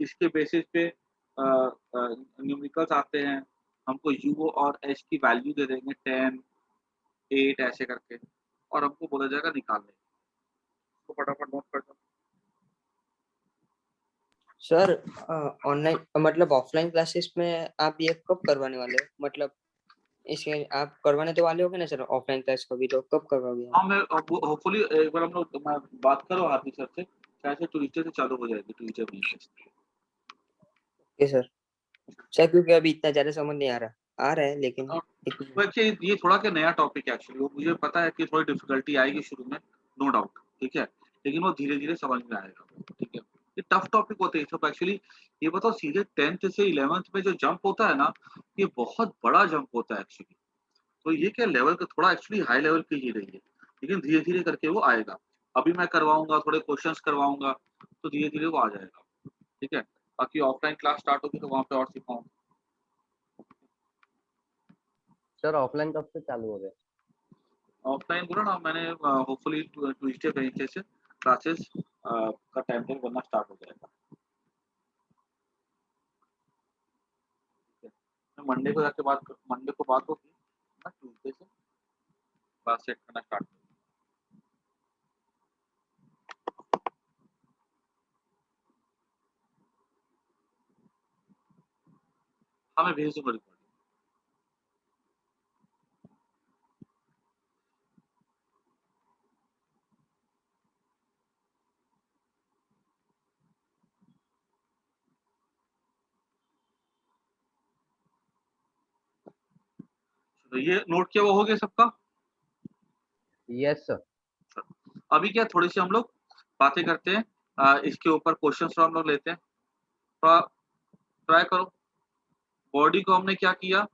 इसके बेसिस पे न्यूमेरिकल्स आते हैं, हमको u और h की वैल्यू दे देंगे 10, 8 ऐसे करके, और हमको बोला जाएगा निकाल लें। तो फटाफट नोट कर दो। सर ऑनलाइन मतलब ऑफलाइन क्लासेस में आप ये कब करवाने वाले हो, मतलब इसके आप करवाने तो वाले होगे ना सर ऑफलाइन क्लास कभी, तो कब करवाओगे आप? हाँ, मैं होपफुली एक बार हम लोग मैं बात करो हाथी सर से, शायद से ट्यूसडे से चालू हो जाएगी, ट्यूसडे में। Okay sir. सर क्योंकि अभी इतना ज्यादा समझ नहीं आ रहा है लेकिन वैसे ये थोड़ा क्या नया टॉपिक है एक्चुअली, वो मुझे पता है कि थोड़ी डिफिकल्टी आएगी शुरू में, नो डाउट, ठीक है, लेकिन वो धीरे धीरे समझ में आएगा, ठीक है। ये टफ टॉपिक होते हैं सब एक्चुअली। ये बताओ सीधे 10th से 11th में जो जंप होता है ना, ये बहुत बड़ा जंप होता है एक्चुअली। तो ये क्या लेवल का थोड़ा एक्चुअली हाई लेवल की ही रही है, लेकिन धीरे धीरे करके वो आएगा। अभी मैं करवाऊंगा, थोड़े क्वेश्चंस करवाऊंगा, तो धीरे धीरे वो आ जाएगा, ठीक है। बाकी ऑफलाइन क्लास स्टार्ट होगी तो वहाँ पे और सिखाऊंगा। सर ऑफलाइन कब से चालू हो गए? ऑफलाइन बोला ना मैंने, होपफुली ट्यूसडे वेडनेसडे से क्लासेस का टाइम टेबल बनना स्टार्ट हो जाएगा। मंडे को जाके मंडे को बात होगी ना, ट्यूसडे से क्लास सेट करना स्टार्ट। हाँ, मैं भेज दूंगा रिकॉर्डिंग। तो ये नोट किया वो हो गया सबका। Yes sir. अभी क्या थोड़ी सी हम लोग बातें करते हैं, इसके ऊपर क्वेश्चंस हम लोग लेते हैं। थोड़ा ट्राई करो। बॉडी को हमने क्या किया,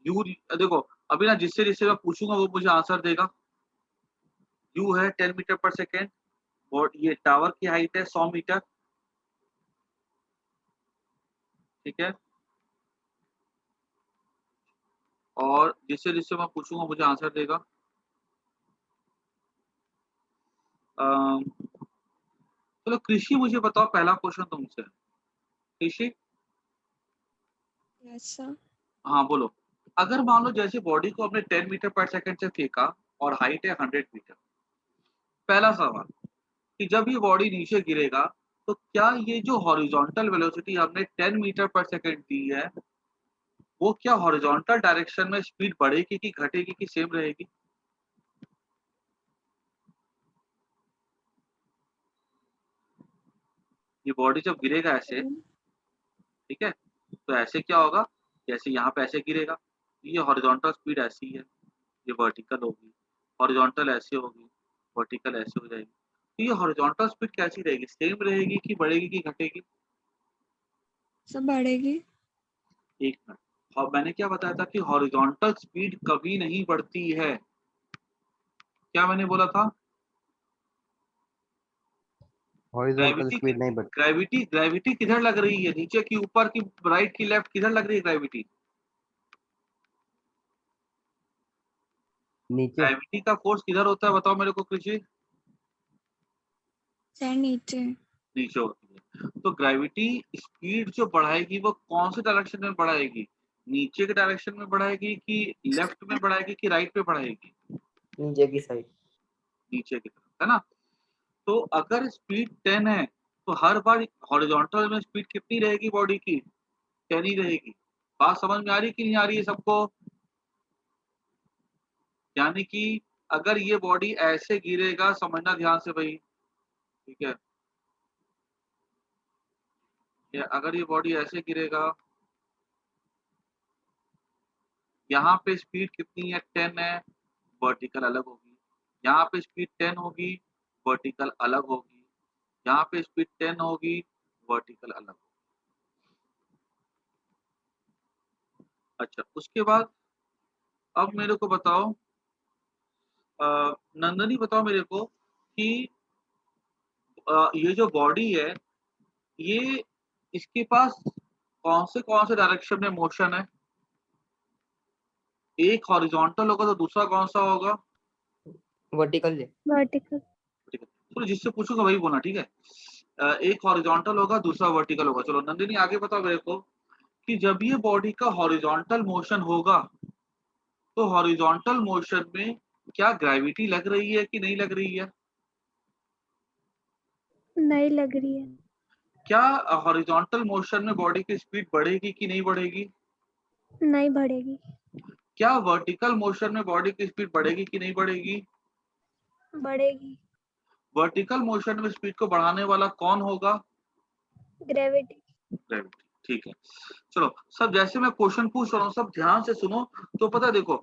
यू देखो, अभी ना जिससे जिससे मैं पूछूंगा वो मुझे आंसर देगा। यू है 10 मीटर पर सेकेंड, और ये टावर की हाइट है 100 मीटर, ठीक है। और जिससे जिससे मैं पूछूंगा मुझे आंसर देगा। अम, चलो कृषि, मुझे बताओ पहला क्वेश्चन तुमसे, कृषि। Yes sir. हाँ बोलो। अगर मान लो जैसे बॉडी को हमने 10 मीटर पर सेकेंड से फेंका और हाइट है 100 मीटर, पहला सवाल कि जब ये बॉडी नीचे गिरेगा तो क्या ये जो हॉरिजॉन्टल वेलोसिटी हमने 10 मीटर पर सेकेंड दी है, वो क्या हॉरिजॉन्टल डायरेक्शन में स्पीड बढ़ेगी कि घटेगी कि सेम रहेगी। ये बॉडी जब गिरेगा ऐसे, ठीक है, तो ऐसे क्या होगा, जैसे यहाँ पे ऐसे गिरेगा, ये हॉरिजॉन्टल स्पीड ऐसी है, ये वर्टिकल होगी, हॉरिजॉन्टल ऐसे होगी, वर्टिकल ऐसे हो जाएगी। तो ये हॉरिजॉन्टल स्पीड कैसी रहेगी, सेम रहेगी कि बढ़ेगी कि घटेगी। सब बढ़ेगी। एक मिनट, और मैंने क्या बताया था कि हॉरिजॉन्टल स्पीड कभी नहीं बढ़ती है, क्या मैंने बोला था। हॉरिजॉन्टल ग्रेविटी स्पीड नहीं बढ़ती। ग्रेविटी ग्रेविटी किधर लग रही है, नीचे की, ऊपर की, राइट की, लेफ्ट, किधर लग रही है ग्रेविटी। नीचे। ग्रेविटी का फोर्स किधर होता है बताओ मेरे को कृषि? सर नीचे। नीचे होती है। तो ग्रेविटी स्पीड जो बढ़ाएगी वो कौन से डायरेक्शन में बढ़ाएगी? नीचे के डायरेक्शन में बढ़ाएगी कि लेफ्ट में बढ़ाएगी कि राइट पे बढ़ाएगी? नीचे की साइड। नीचे की तरफ, है ना? तो अगर स्पीड 10 है तो हर बार हॉरिजॉन्टल में स्पीड कितनी रहेगी बॉडी की? 10 ही रहेगी। बात समझ में आ रही है कि नहीं आ रही है सबको? यानी कि अगर ये बॉडी ऐसे गिरेगा, समझना ध्यान से भाई, ठीक है? या अगर ये बॉडी ऐसे गिरेगा, यहाँ पे स्पीड कितनी है? 10 है, वर्टिकल अलग होगी। यहाँ पे स्पीड 10 होगी, वर्टिकल अलग होगी। यहाँ पे स्पीड 10 होगी, वर्टिकल अलग होगी। अच्छा, उसके बाद अब मेरे को बताओ, नंदनी बताओ मेरे को कि ये जो बॉडी है, ये इसके पास कौन से डायरेक्शन में मोशन है? एक हॉरिजॉन्टल होगा तो दूसरा कौन सा होगा? वर्टिकल। वर्टिकल। ठीक है, तो जिससे पूछूंगा वही बोलना, ठीक है? एक हॉरिजॉन्टल होगा, दूसरा वर्टिकल होगा। चलो नंदिनी आगे बताओ मेरे को कि जब ये बॉडी का हॉरिजॉन्टल मोशन होगा तो हॉरिजॉन्टल मोशन में क्या ग्रेविटी लग रही है कि नहीं लग रही है? नहीं लग रही है। क्या हॉरिजॉन्टल मोशन में बॉडी की स्पीड बढ़ेगी कि नहीं बढ़ेगी? नहीं बढ़ेगी। क्या वर्टिकल मोशन में बॉडी की स्पीड बढ़ेगी कि नहीं बढ़ेगी? बढ़ेगी। वर्टिकल मोशन में स्पीड को बढ़ाने वाला कौन होगा? ग्रेविटी। ग्रेविटी। ठीक है, चलो सब जैसे मैं क्वेश्चन पूछ रहा हूँ सब ध्यान से सुनो, तो पता देखो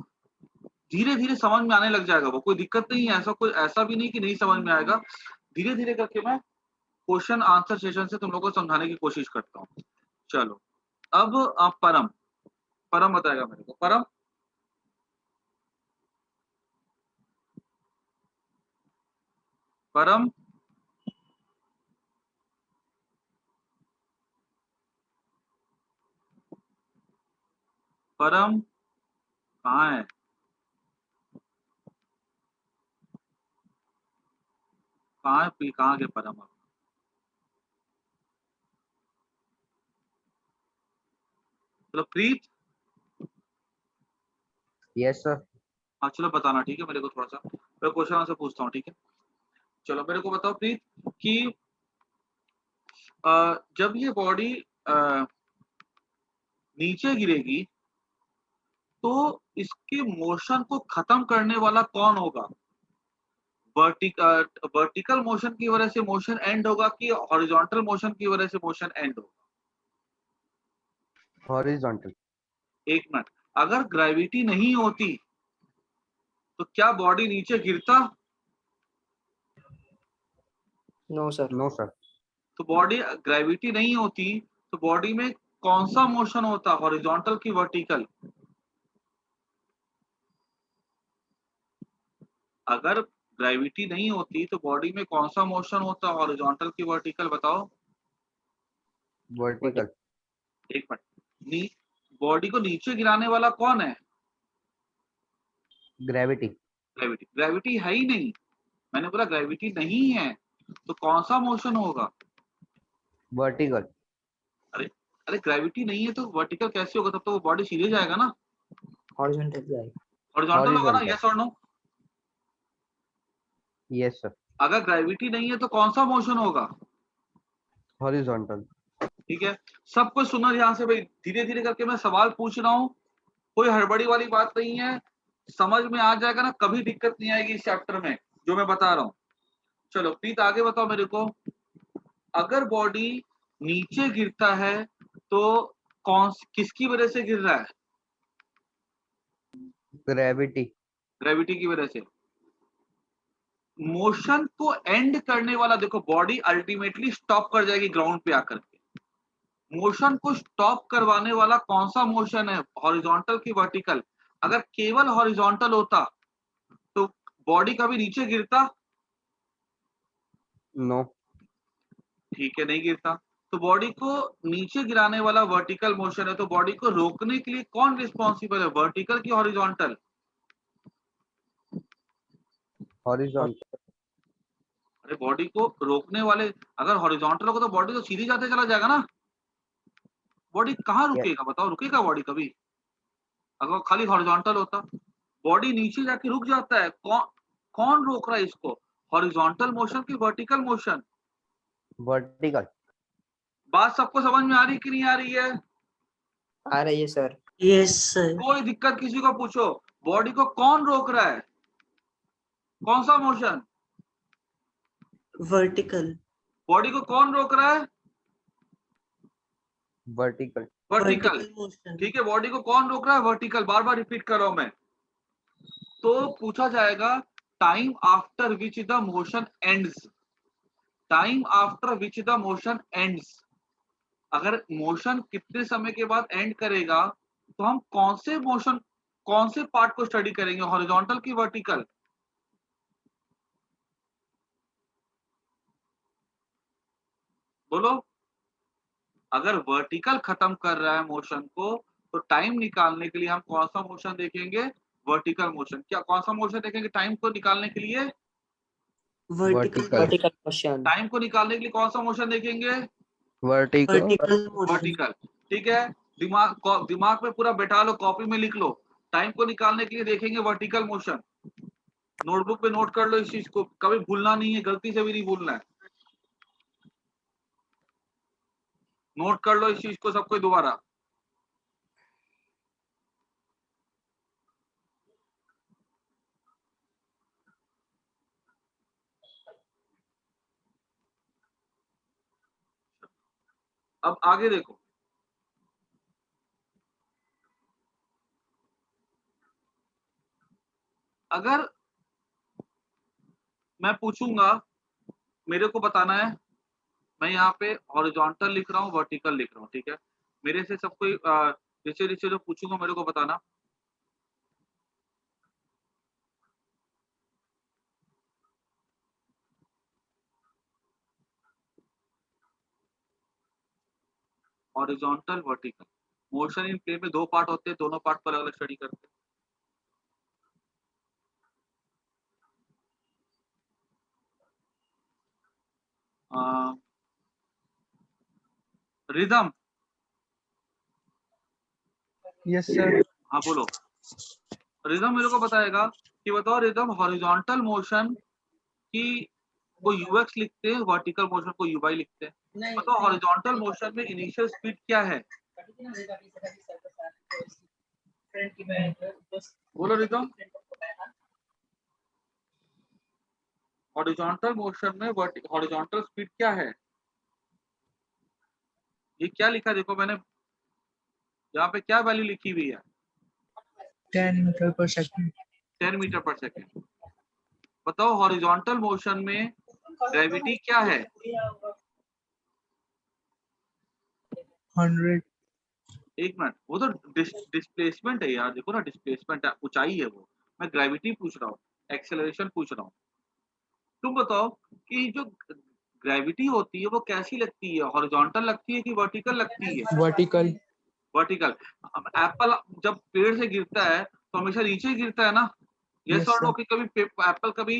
धीरे धीरे समझ में आने लग जाएगा। वो कोई दिक्कत नहीं है, ऐसा भी नहीं कि नहीं समझ में आएगा। धीरे धीरे करके मैं क्वेश्चन आंसर सेशन से तुम लोगों को समझाने की कोशिश करता हूँ। चलो अब परम परम बताएगा मेरे को। परम, परम परम कहाँ है? कहाँ के परम? चलो प्रीत, यस सर। हाँ चलो बताना, ठीक है? मेरे को थोड़ा सा मैं क्वेश्चन आंसर पूछता हूँ, ठीक है? चलो मेरे को बताओ प्रीत कि जब ये बॉडी नीचे गिरेगी तो इसके मोशन को खत्म करने वाला कौन होगा? वर्टिकल मोशन की वजह से मोशन एंड होगा कि हॉरिजॉन्टल मोशन की वजह से मोशन एंड होगा? हॉरिजॉन्टल। एक मिनट, अगर ग्रेविटी नहीं होती तो क्या बॉडी नीचे गिरता? No sir. No sir. तो बॉडी ग्रेविटी नहीं होती तो बॉडी में कौन सा मोशन होता, हॉरिजॉन्टल की वर्टिकल? अगर ग्रेविटी नहीं होती तो बॉडी में कौन सा मोशन होता, हॉरिजॉन्टल की वर्टिकल? बताओ। वर्टिकल। एक मिनट, बॉडी को नीचे गिराने वाला कौन है? ग्रेविटी। ग्रेविटी। ग्रेविटी है ही नहीं, मैंने बोला ग्रेविटी नहीं है तो कौन सा मोशन होगा? वर्टिकल। अरे अरे ग्रेविटी नहीं है तो वर्टिकल कैसे होगा? तब तो वो बॉडी सीधे जाएगा ना, हॉरिजॉन्टल जाएगा। हॉरिजॉन्टल होगा ना? हॉरिजॉन्टल। यस और नो? Yes sir. अगर ग्रेविटी नहीं है तो कौन सा मोशन होगा? हॉरिजॉन्टल। ठीक है, सब कुछ सुनो ध्यान से भाई, धीरे धीरे करके मैं सवाल पूछ रहा हूँ, कोई हड़बड़ी वाली बात नहीं है, समझ में आ जाएगा ना, कभी दिक्कत नहीं आएगी इस चैप्टर में जो मैं बता रहा हूँ। चलो प्रीत आगे बताओ मेरे को, अगर बॉडी नीचे गिरता है तो किसकी वजह से गिर रहा है? ग्रेविटी। ग्रेविटी की वजह से। मोशन को एंड करने वाला, देखो बॉडी अल्टीमेटली स्टॉप कर जाएगी ग्राउंड पे आकर के, मोशन को स्टॉप करवाने वाला कौन सा मोशन है, हॉरिजॉन्टल की वर्टिकल? अगर केवल हॉरिजॉन्टल होता तो बॉडी कभी नीचे गिरता? नो। ठीक है, नहीं गिरता। तो बॉडी को नीचे गिराने वाला वर्टिकल मोशन है, तो बॉडी को रोकने के लिए कौन रिस्पॉन्सिबल है, वर्टिकल की हॉरिजॉन्टल? हॉरिजॉन्टल। अरे बॉडी को रोकने वाले, अगर हॉरिजॉन्टल होगा तो बॉडी तो सीधी जाते चला जाएगा ना। बॉडी कहाँ रुकेगा बताओ, रुकेगा बॉडी कभी? अगर खाली हॉरिजॉन्टल होता, बॉडी नीचे जाके रुक जाता है। कौन रोक रहा है इसको? हॉरिजॉन्टल मोशन की वर्टिकल मोशन? वर्टिकल। बात सबको समझ में आ रही कि नहीं आ रही है? आ रही है सर। Yes sir. कोई दिक्कत किसी को पूछो, बॉडी को कौन रोक रहा है? कौन सा मोशन? वर्टिकल। बॉडी को कौन रोक रहा है? वर्टिकल। वर्टिकल। मोशन। ठीक है, बॉडी को कौन रोक रहा है? वर्टिकल। बार बार रिपीट कर रहा हूं मैं। तो पूछा जाएगा time after which the motion ends. Time after which the motion ends. अगर मोशन कितने समय के बाद एंड करेगा, तो हम कौन से मोशन, कौन से पार्ट को स्टडी करेंगे, हॉरिजॉन्टल की वर्टिकल? बोलो। अगर वर्टिकल खत्म कर रहा है मोशन को, तो टाइम निकालने के लिए हम कौन सा मोशन देखेंगे? Vertical motion. क्या कौन सा मोशन देखेंगे टाइम को निकालने के लिए? वर्टिकल। Vertical motion. टाइम को निकालने के लिए कौन सा मोशन देखेंगे? वर्टिकल। Vertical motion. वर्टिकल। ठीक है, दिमाग में पूरा बैठा लो, कॉपी में लिख लो। टाइम को निकालने के लिए देखेंगे वर्टिकल मोशन। नोटबुक पे नोट कर लो इस चीज को, कभी भूलना नहीं है, गलती से भी नहीं भूलना है। नोट कर लो इस चीज को सबको दोबारा। अब आगे देखो, अगर मैं पूछूंगा, मेरे को बताना है, मैं यहाँ पे हॉरिजॉन्टल लिख रहा हूँ, वर्टिकल लिख रहा हूँ, ठीक है? मेरे से सबको जैसे जैसे जो पूछूंगा मेरे को बताना। Horizontal vertical motion in plane में दो पार्ट होते हैं, दोनों पार्ट को अलग अलग स्टडी करते हैं। रिदम। Yes sir. हाँ बोलो। रिदम मेरे को बताएगा कि बताओ रिदम, हॉरिजॉन्टल मोशन की को यूएक्स लिखते हैं, वर्टिकल मोशन को यूवाई लिखते हैं। बताओ हॉरिजॉन्टल मोशन में इनिशियल स्पीड क्या है? बोलो रिदम। हॉरिजॉन्टल मोशन में हॉरिजॉन्टल स्पीड क्या है? ये क्या लिखा है देखो, मैंने यहाँ पे क्या वैल्यू लिखी हुई है? 10 मीटर पर सेकंड। 10 metre per second. बताओ हॉरिजॉन्टल मोशन में ग्रेविटी क्या है? 100। एक मिनट, वो तो डिस्प्लेसमेंट है यार, देखो ना, डिस्प्लेसमेंट है, ऊंचाई है वो। मैं ग्रेविटी पूछ रहा हूँ, एक्सेलरेशन पूछ रहा हूँ। तुम बताओ कि जो ग्रेविटी होती है वो कैसी लगती है, हॉरिजॉन्टल लगती है कि वर्टिकल लगती है? वर्टिकल। वर्टिकल। एप्पल जब पेड़ से गिरता है तो हमेशा नीचे ही गिरता है ना? यस Yes, और नो? sir. कि कभी एप्पल कभी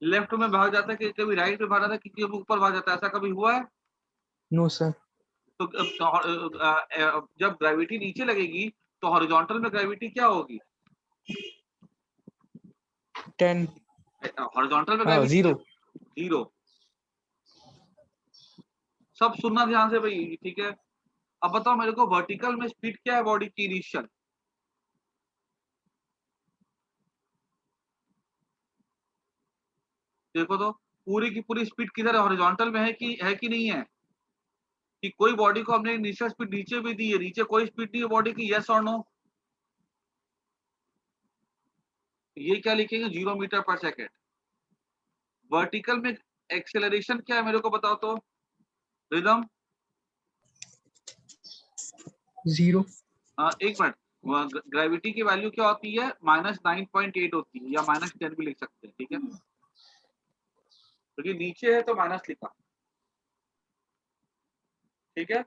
लेफ्ट में भाग जाता है, कि कभी राइट में भाग जाता है, कि कभी ऊपर भाग जाता है, ऐसा कभी हुआ है? No sir. तो जब ग्रेविटी नीचे लगेगी तो हॉरिजॉन्टल में ग्रेविटी क्या होगी? 10। हॉरिजॉन्टल में हाँ, ग्रेविटी 0। जीरो। सब सुनना ध्यान से भाई, ठीक है? अब बताओ मेरे को वर्टिकल में स्पीड क्या है बॉडी की इनिशियल? देखो तो, पूरी की पूरी स्पीड किधर है, हॉरिजॉन्टल में है कि नहीं है? कि कोई बॉडी को हमने इनिशियल स्पीड नीचे भी दी है, नीचे कोई स्पीड नहीं है बॉडी की, यस और नो? ये क्या लिखेंगे? 0 मीटर पर सेकेंड। वर्टिकल में एक्सेलरेशन क्या है मेरे को बताओ तो रिदम। 0। एक मिनट, ग्रेविटी की वैल्यू क्या होती है? -9.8 होती है, या -10 भी लिख सकते हैं, ठीक है? क्योंकि नीचे है तो माइनस लिखा, ठीक है?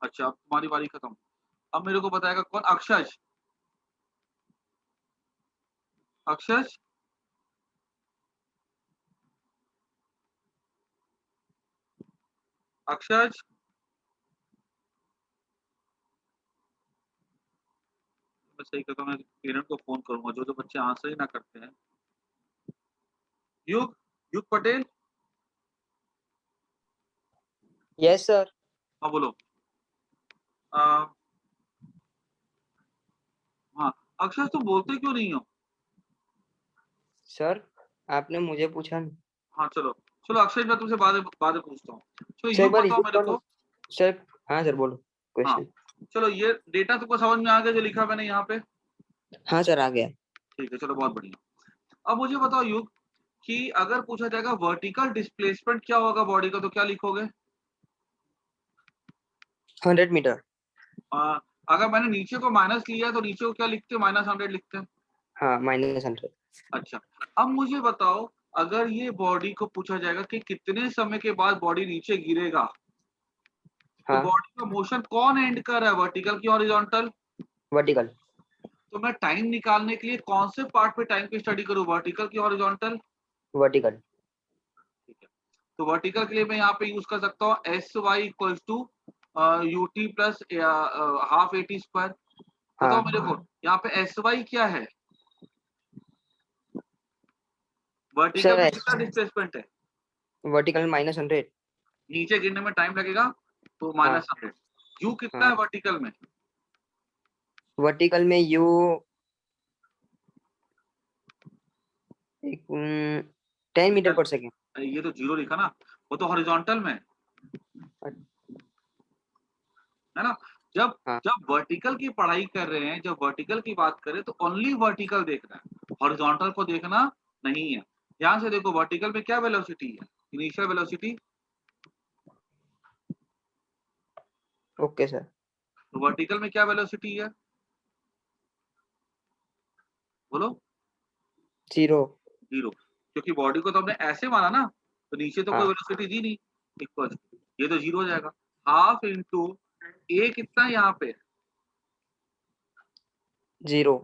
अच्छा, अब तुम्हारी बारी खत्म। अब मेरे को बताएगा कौन? अक्षय। अक्षय अक्षज, मैं सही कहता हूँ, मैं पेरेंट को फोन करूंगा, जो जो बच्चे आंसर ही ना करते हैं। युग, युग पटेल, यस सर। हाँ बोलो। हाँ अक्षय, तुम बोलते क्यों नहीं हो? सर आपने मुझे पूछा नहीं। हाँ चलो चलो अक्षय, मैं तुमसे बाद में पूछता हूँ। चलो सर एक युग बार बताओ रिपीट मेरे करो। को। सर हाँ सर बोलो हाँ क्वेश्चन। चलो, ये डेटा तुमको समझ में आ गया जो लिखा मैंने यहाँ पे? हाँ सर आ गया। ठीक है चलो, बहुत बढ़िया। अब मुझे बताओ युग, कि अगर पूछा जाएगा वर्टिकल डिस्प्लेसमेंट क्या होगा बॉडी का, तो क्या लिखोगे? 100 मीटर। अगर मैंने नीचे को माइनस लिया तो नीचे को क्या लिखते हैं? -100 लिखते हैं। हाँ -100। अच्छा, अब मुझे बताओ, अगर ये बॉडी को पूछा जाएगा कि कितने समय के बाद बॉडी नीचे गिरेगा, तो हाँ बॉडी का मोशन कौन एंड कर रहा है, वर्टिकल की हॉरिजॉन्टल? वर्टिकल। तो मैं टाइम निकालने के लिए कौन से पार्ट पे टाइम की स्टडी करूं, वर्टिकल की हॉरिजॉन्टल? वर्टिकल। ठीक है, तो वर्टिकल के लिए मैं यहाँ पे यूज कर सकता हूँ SY equals to UT plus half AT square. बताओ मेरे को, यहाँ पे SY क्या है? वर्टिकल सर में कितना डिस्प्लेसमेंट है? वर्टिकल -100। नीचे गिरने में टाइम लगेगा तो हाँ -100। यू कितना हाँ है वर्टिकल में? वर्टिकल में यू 10 मीटर पर सेकेंड। ये तो 0 लिखा ना, वो तो हॉरिजॉन्टल में है ना। जब हाँ जब वर्टिकल की पढ़ाई कर रहे हैं, जब वर्टिकल की बात करें तो ओनली वर्टिकल देखना है, हॉरिजॉन्टल को देखना नहीं है। ध्यान से देखो, वर्टिकल में क्या वेलोसिटी है? Initial velocity. Okay sir. तो वर्टिकल में क्या वेलोसिटी है, बोलो? 0। 0, क्योंकि बॉडी को तो हमने ऐसे माना ना, तो नीचे तो कोई हाँ वेलोसिटी दी नहीं। इक्वल, ये तो 0 हो जाएगा। हाफ इंटू ए कितना है यहाँ पे? 0।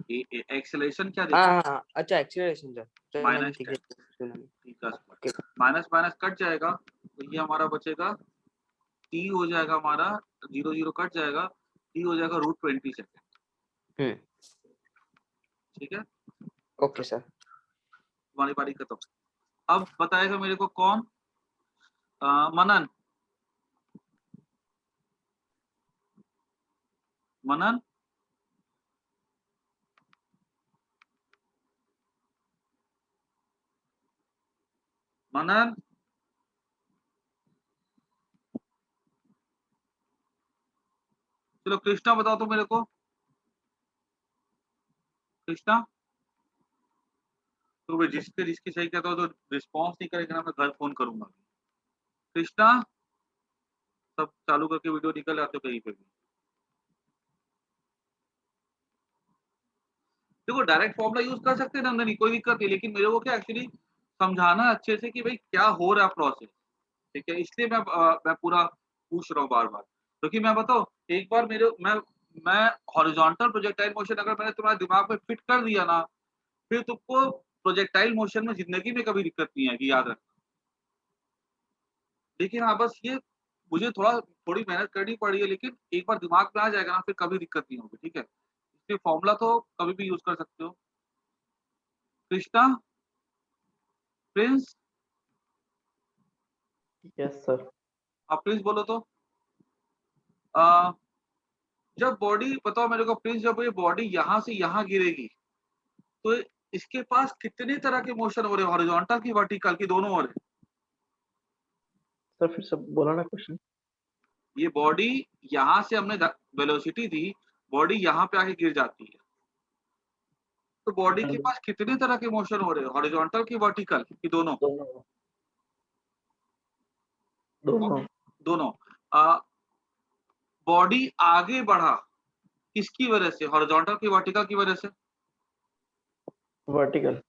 एक्सेलरेशन क्या हाँ देखा? हाँ हाँ, अच्छा एक्सीलरेशन सर। सर मैंने ठीक -10 है सुना नहीं। ठीक है, ओके। माइनस माइनस कट जाएगा, तो ये हमारा बचेगा टी हो जाएगा हमारा, 0 0 कट जाएगा, टी हो जाएगा √20 सेकेंड। हम्म ठीक है, ओके सर। तुम्हारी बारी खत्म। अब बताएगा मेरे को कौन? मनन, मनन, मनन, चलो कृष्णा बताओ तो मेरे को, कृष्णा। तो मैं जिसके जिसकी सही कहता हूँ तो रिस्पॉन्स नहीं करेगा ना, मैं घर फोन करूंगा। कृष्णा, सब चालू करके वीडियो निकल आते हो कहीं पे भी। देखो डायरेक्ट फॉर्मूला यूज कर सकते हैं ना, नहीं कोई दिक्कत नहीं, लेकिन मेरे को क्या एक्चुअली समझाना अच्छे से कि भाई क्या हो रहा है प्रोसेस। ठीक है, इसलिए मैं पूरा पूछ रहा हूँ बार बार, क्योंकि मैं बताऊँ, एक बार मैं हॉरिजॉन्टल प्रोजेक्टाइल मोशन अगर मैंने तुम्हारे दिमाग में फिट कर दिया ना, फिर तुमको प्रोजेक्टाइल मोशन में जिंदगी में कभी दिक्कत नहीं आएगी, याद रखना। लेकिन हाँ बस ये मुझे थोड़ी मेहनत करनी पड़ी है, लेकिन एक बार दिमाग में आ जाएगा ना, फिर कभी दिक्कत नहीं होगी। ठीक है, इसलिए फॉर्मूला तो कभी भी यूज कर सकते हो। Krishna, Prince, yes sir. आप प्रिंस बोलो तो। आ, जब बॉडी, बताओ मेरे को प्रिंस, जब ये बॉडी यहाँ से यहाँ गिरेगी, तो इसके पास कितने तरह के मोशन हो रहे हैं, हॉरिजॉन्टल की वर्टिकल की, दोनों हो रहे हैं? सर फिर सब बोला ना क्वेश्चन। ये बॉडी यहाँ से हमने वेलोसिटी दी, बॉडी यहाँ पे आके गिर जाती है, तो बॉडी के पास कितने तरह के मोशन हो रहे हैं, हॉरिजॉन्टल की वर्टिकल की, दोनों? दोनों दोनों दोनों। बॉडी आगे बढ़ा किसकी वजह से, हॉरिजॉन्टल की वर्टिकल की वजह से? वर्टिकल।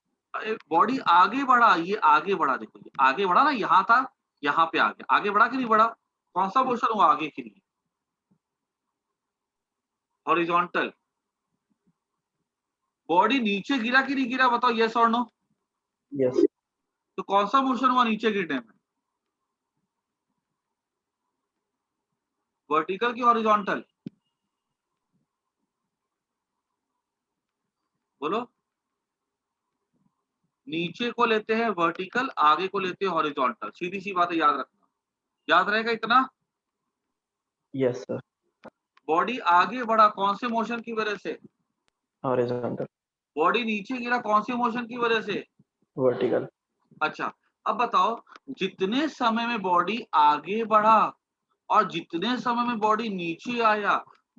बॉडी आगे बढ़ा, ये आगे बढ़ा, देखो ये आगे बढ़ा ना, यहाँ था, यहाँ पे आ गया, आगे बढ़ा कि नहीं बढ़ा? कौन सा मोशन हुआ आगे के लिए? हॉरिजॉन्टल। बॉडी नीचे गिरा कि नहीं गिरा, बताओ यस और नो? यस। तो कौन सा मोशन हुआ नीचे गिरने में? वर्टिकल की हॉरिजॉन्टल? बोलो। नीचे को लेते हैं वर्टिकल, आगे को लेते हैं हॉरिजॉन्टल, सीधी सी बात है, याद रखना। याद रहेगा इतना? Yes sir. बॉडी आगे बढ़ा कौन से मोशन की वजह से? हॉरिजॉन्टल। बॉडी नीचे गिरा कौन से मोशन की वजह से? वर्टिकल। अच्छा, अब बताओ, जितने समय में बॉडी आगे बढ़ा और जितने समय में बॉडी नीचे आया,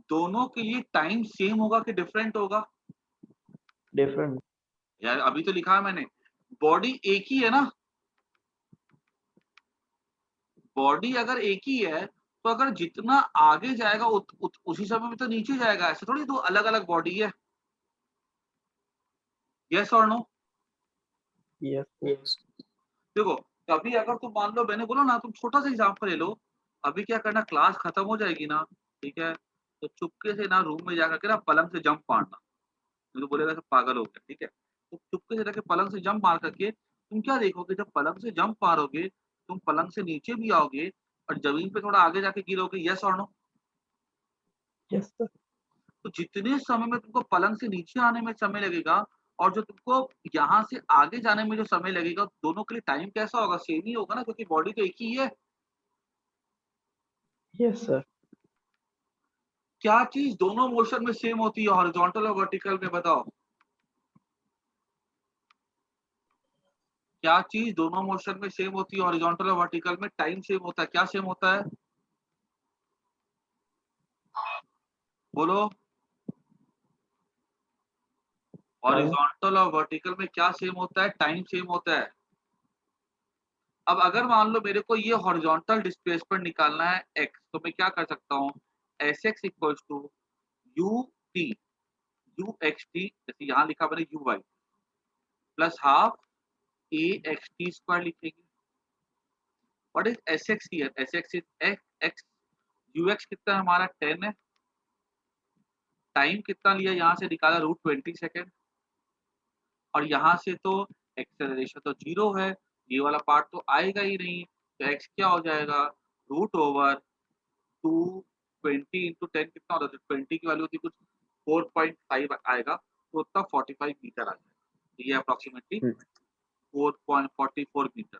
दोनों के लिए टाइम सेम होगा कि डिफरेंट होगा? डिफरेंट। यार अभी तो लिखा है मैंने, बॉडी एक ही है ना। बॉडी अगर एक ही है तो अगर जितना आगे जाएगा उसी समय में तो नीचे जाएगा, ऐसे थोड़ी दो अलग अलग बॉडी है। यस और नो? यस। यस। देखो, कभी अगर तुम मान लो, मैंने बोला ना, तुम छोटा सा एग्जांपल ले लो। अभी क्या करना, क्लास खत्म हो जाएगी ना, ठीक है, तो चुपके से ना रूम में जाकर के ना पलंग से जंप मारना। तो बोलेगा सब पागल हो गया, ठीक है, तो चुपके से जाके पलंग से जंप मार करके तुम क्या देखोगे, जब पलंग से जंप मारोगे तुम पलंग से नीचे भी आओगे और जमीन पे थोड़ा आगे जाके गिरोगे। यस और नो? Yes sir. तो जितने समय में तुमको पलंग से नीचे आने में समय लगेगा और जो तुमको यहाँ से आगे जाने में जो समय लगेगा, दोनों के लिए टाइम कैसा होगा, सेम ही होगा ना, क्योंकि बॉडी तो एक ही है। Yes sir. क्या चीज दोनों मोशन में सेम होती है, हॉरिजॉन्टल और वर्टिकल में? बताओ, क्या चीज दोनों मोशन में सेम होती है, हॉरिजॉन्टल और वर्टिकल में? टाइम सेम होता है। क्या सेम होता है? बोलो। हॉरिजॉन्टल और वर्टिकल में क्या सेम होता है? टाइम सेम होता है। अब अगर मान लो मेरे को ये हॉरिजॉन्टल डिस्प्लेसमेंट निकालना है x, तो मैं क्या कर सकता हूँ, S X equals to U T, U X T, जैसे यहाँ लिखा मैंने U Y, plus half A X T square लिखेंगे। What is S X here? S X is X, U X कितना है हमारा 10 है, टाइम कितना लिया यहाँ से निकाला, √20 सेकेंड, और यहाँ से तो एक्सेलरेशन तो 0 है, ये वाला पार्ट तो आएगा ही नहीं, तो x क्या हो जाएगा, √2 20 इंटू 10 कितना होता है, 20 की वैल्यू होती कुछ 4.5 आएगा, तो उतना 45 मीटर आ जाएगा। तो ये अप्रोक्सीमेटली 4.44 मीटर।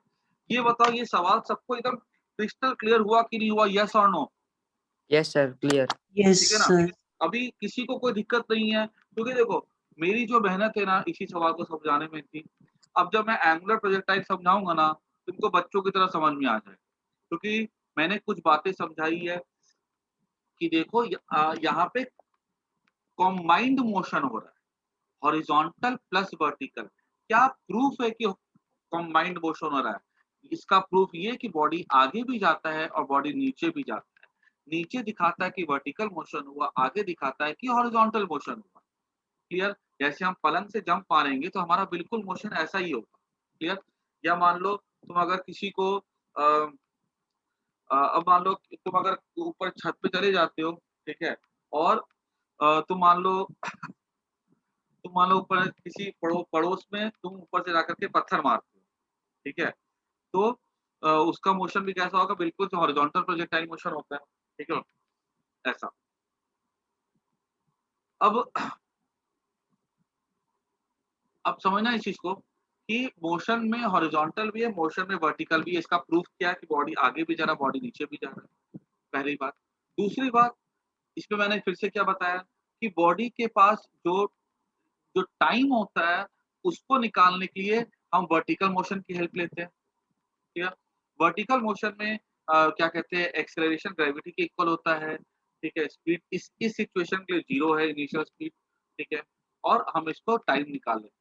ये बताओ, ये सवाल सबको एकदम क्रिस्टल क्लियर हुआ कि नहीं हुआ? यस और no? Yes sir, clear. Yes, ठीक है ना? sir. अभी किसी को कोई दिक्कत नहीं है, क्योंकि देखो मेरी जो मेहनत है ना इसी सवाल को समझाने में थी। अब जब मैं एंगुलर प्रोजेक्टाइल समझाऊंगा ना, तुमको बच्चों की तरह समझ में आ जाए, क्योंकि मैंने कुछ बातें समझाई है कि देखो यहाँ पे कॉम्बाइंड मोशन हो रहा है, हॉरिजॉन्टल प्लस वर्टिकल। क्या प्रूफ है कि कॉम्बाइंड मोशन हो रहा है? इसका प्रूफ ये कि बॉडी आगे भी जाता है और बॉडी नीचे भी जाता है। नीचे दिखाता है कि वर्टिकल मोशन हुआ, आगे दिखाता है कि हॉरिजॉन्टल मोशन हुआ। क्लियर? जैसे हम पलंग से जंप मारेंगे तो हमारा बिल्कुल मोशन ऐसा ही होगा। क्लियर? या मान लो तुम अगर किसी को अब मान लो कि तुम अगर ऊपर छत पे चले जाते हो, ठीक है, और तुम मान लो ऊपर किसी पड़ोस में तुम ऊपर से जाकर के पत्थर मारते हो, ठीक है, तो उसका मोशन भी कैसा होगा, बिल्कुल जो हॉरिजॉन्टल प्रोजेक्टाइल मोशन होता है, ठीक है, ऐसा। अब समझना इस चीज को कि मोशन में हॉरिजॉन्टल भी है, मोशन में वर्टिकल भी है। इसका प्रूफ क्या है कि बॉडी आगे भी जा रहा है, बॉडी नीचे भी जा रहा है। पहली बात। दूसरी बात, इसमें मैंने फिर से क्या बताया कि बॉडी के पास जो जो टाइम होता है उसको निकालने के लिए हम वर्टिकल मोशन की हेल्प लेते हैं। ठीक है? वर्टिकल मोशन में क्या कहते हैं, एक्सेलरेशन ग्रेविटी के इक्वल होता है। ठीक है? स्पीड इस सिचुएशन के लिए 0 है इनिशियल स्पीड। ठीक है? और हम इसको टाइम निकाल लेते हैं।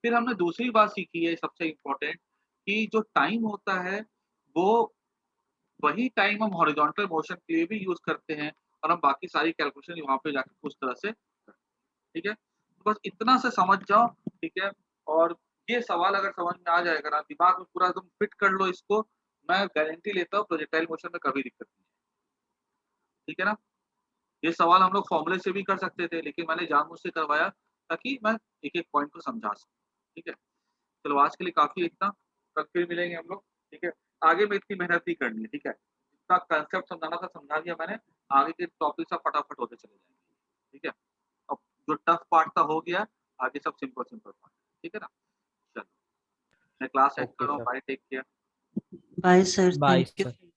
फिर हमने दूसरी बात सीखी है सबसे इम्पोर्टेंट, कि जो टाइम होता है वो वही टाइम हम हॉरिजॉन्टल मोशन के लिए भी यूज करते हैं, और हम बाकी सारी कैलकुलेशन वहां पे जाकर उस तरह से करते हैं। ठीक है? तो बस इतना से समझ जाओ। ठीक है? और ये सवाल अगर समझ में आ जाएगा ना, दिमाग में पूरा एकदम फिट कर लो इसको, मैं गारंटी लेता हूँ प्रोजेक्टाइल मोशन में कभी दिक्कत नहीं है। ठीक है ना? ये सवाल हम लोग फॉर्मूले से भी कर सकते थे, लेकिन मैंने जानबूझ से करवाया ताकि मैं एक एक पॉइंट को समझा सकूं। ठीक है? चलो आज के लिए काफी इतना, कल फिर मिलेंगे हम लोग। ठीक है? आगे में इतनी मेहनत नहीं करनी है। ठीक है? जितना कंसेप्ट समझाना था समझा दिया मैंने। आगे के टॉपिक सब फटाफट होते चले जाएंगे। ठीक है, अब जो टफ पार्ट था हो गया, आगे सब सिंपल सिंपल पार्ट। ठीक है ना, चलो मैं क्लास एंड कर ओके रहा हूँ। Sir, bye, take care. Bye sir, bye thank you. Sir.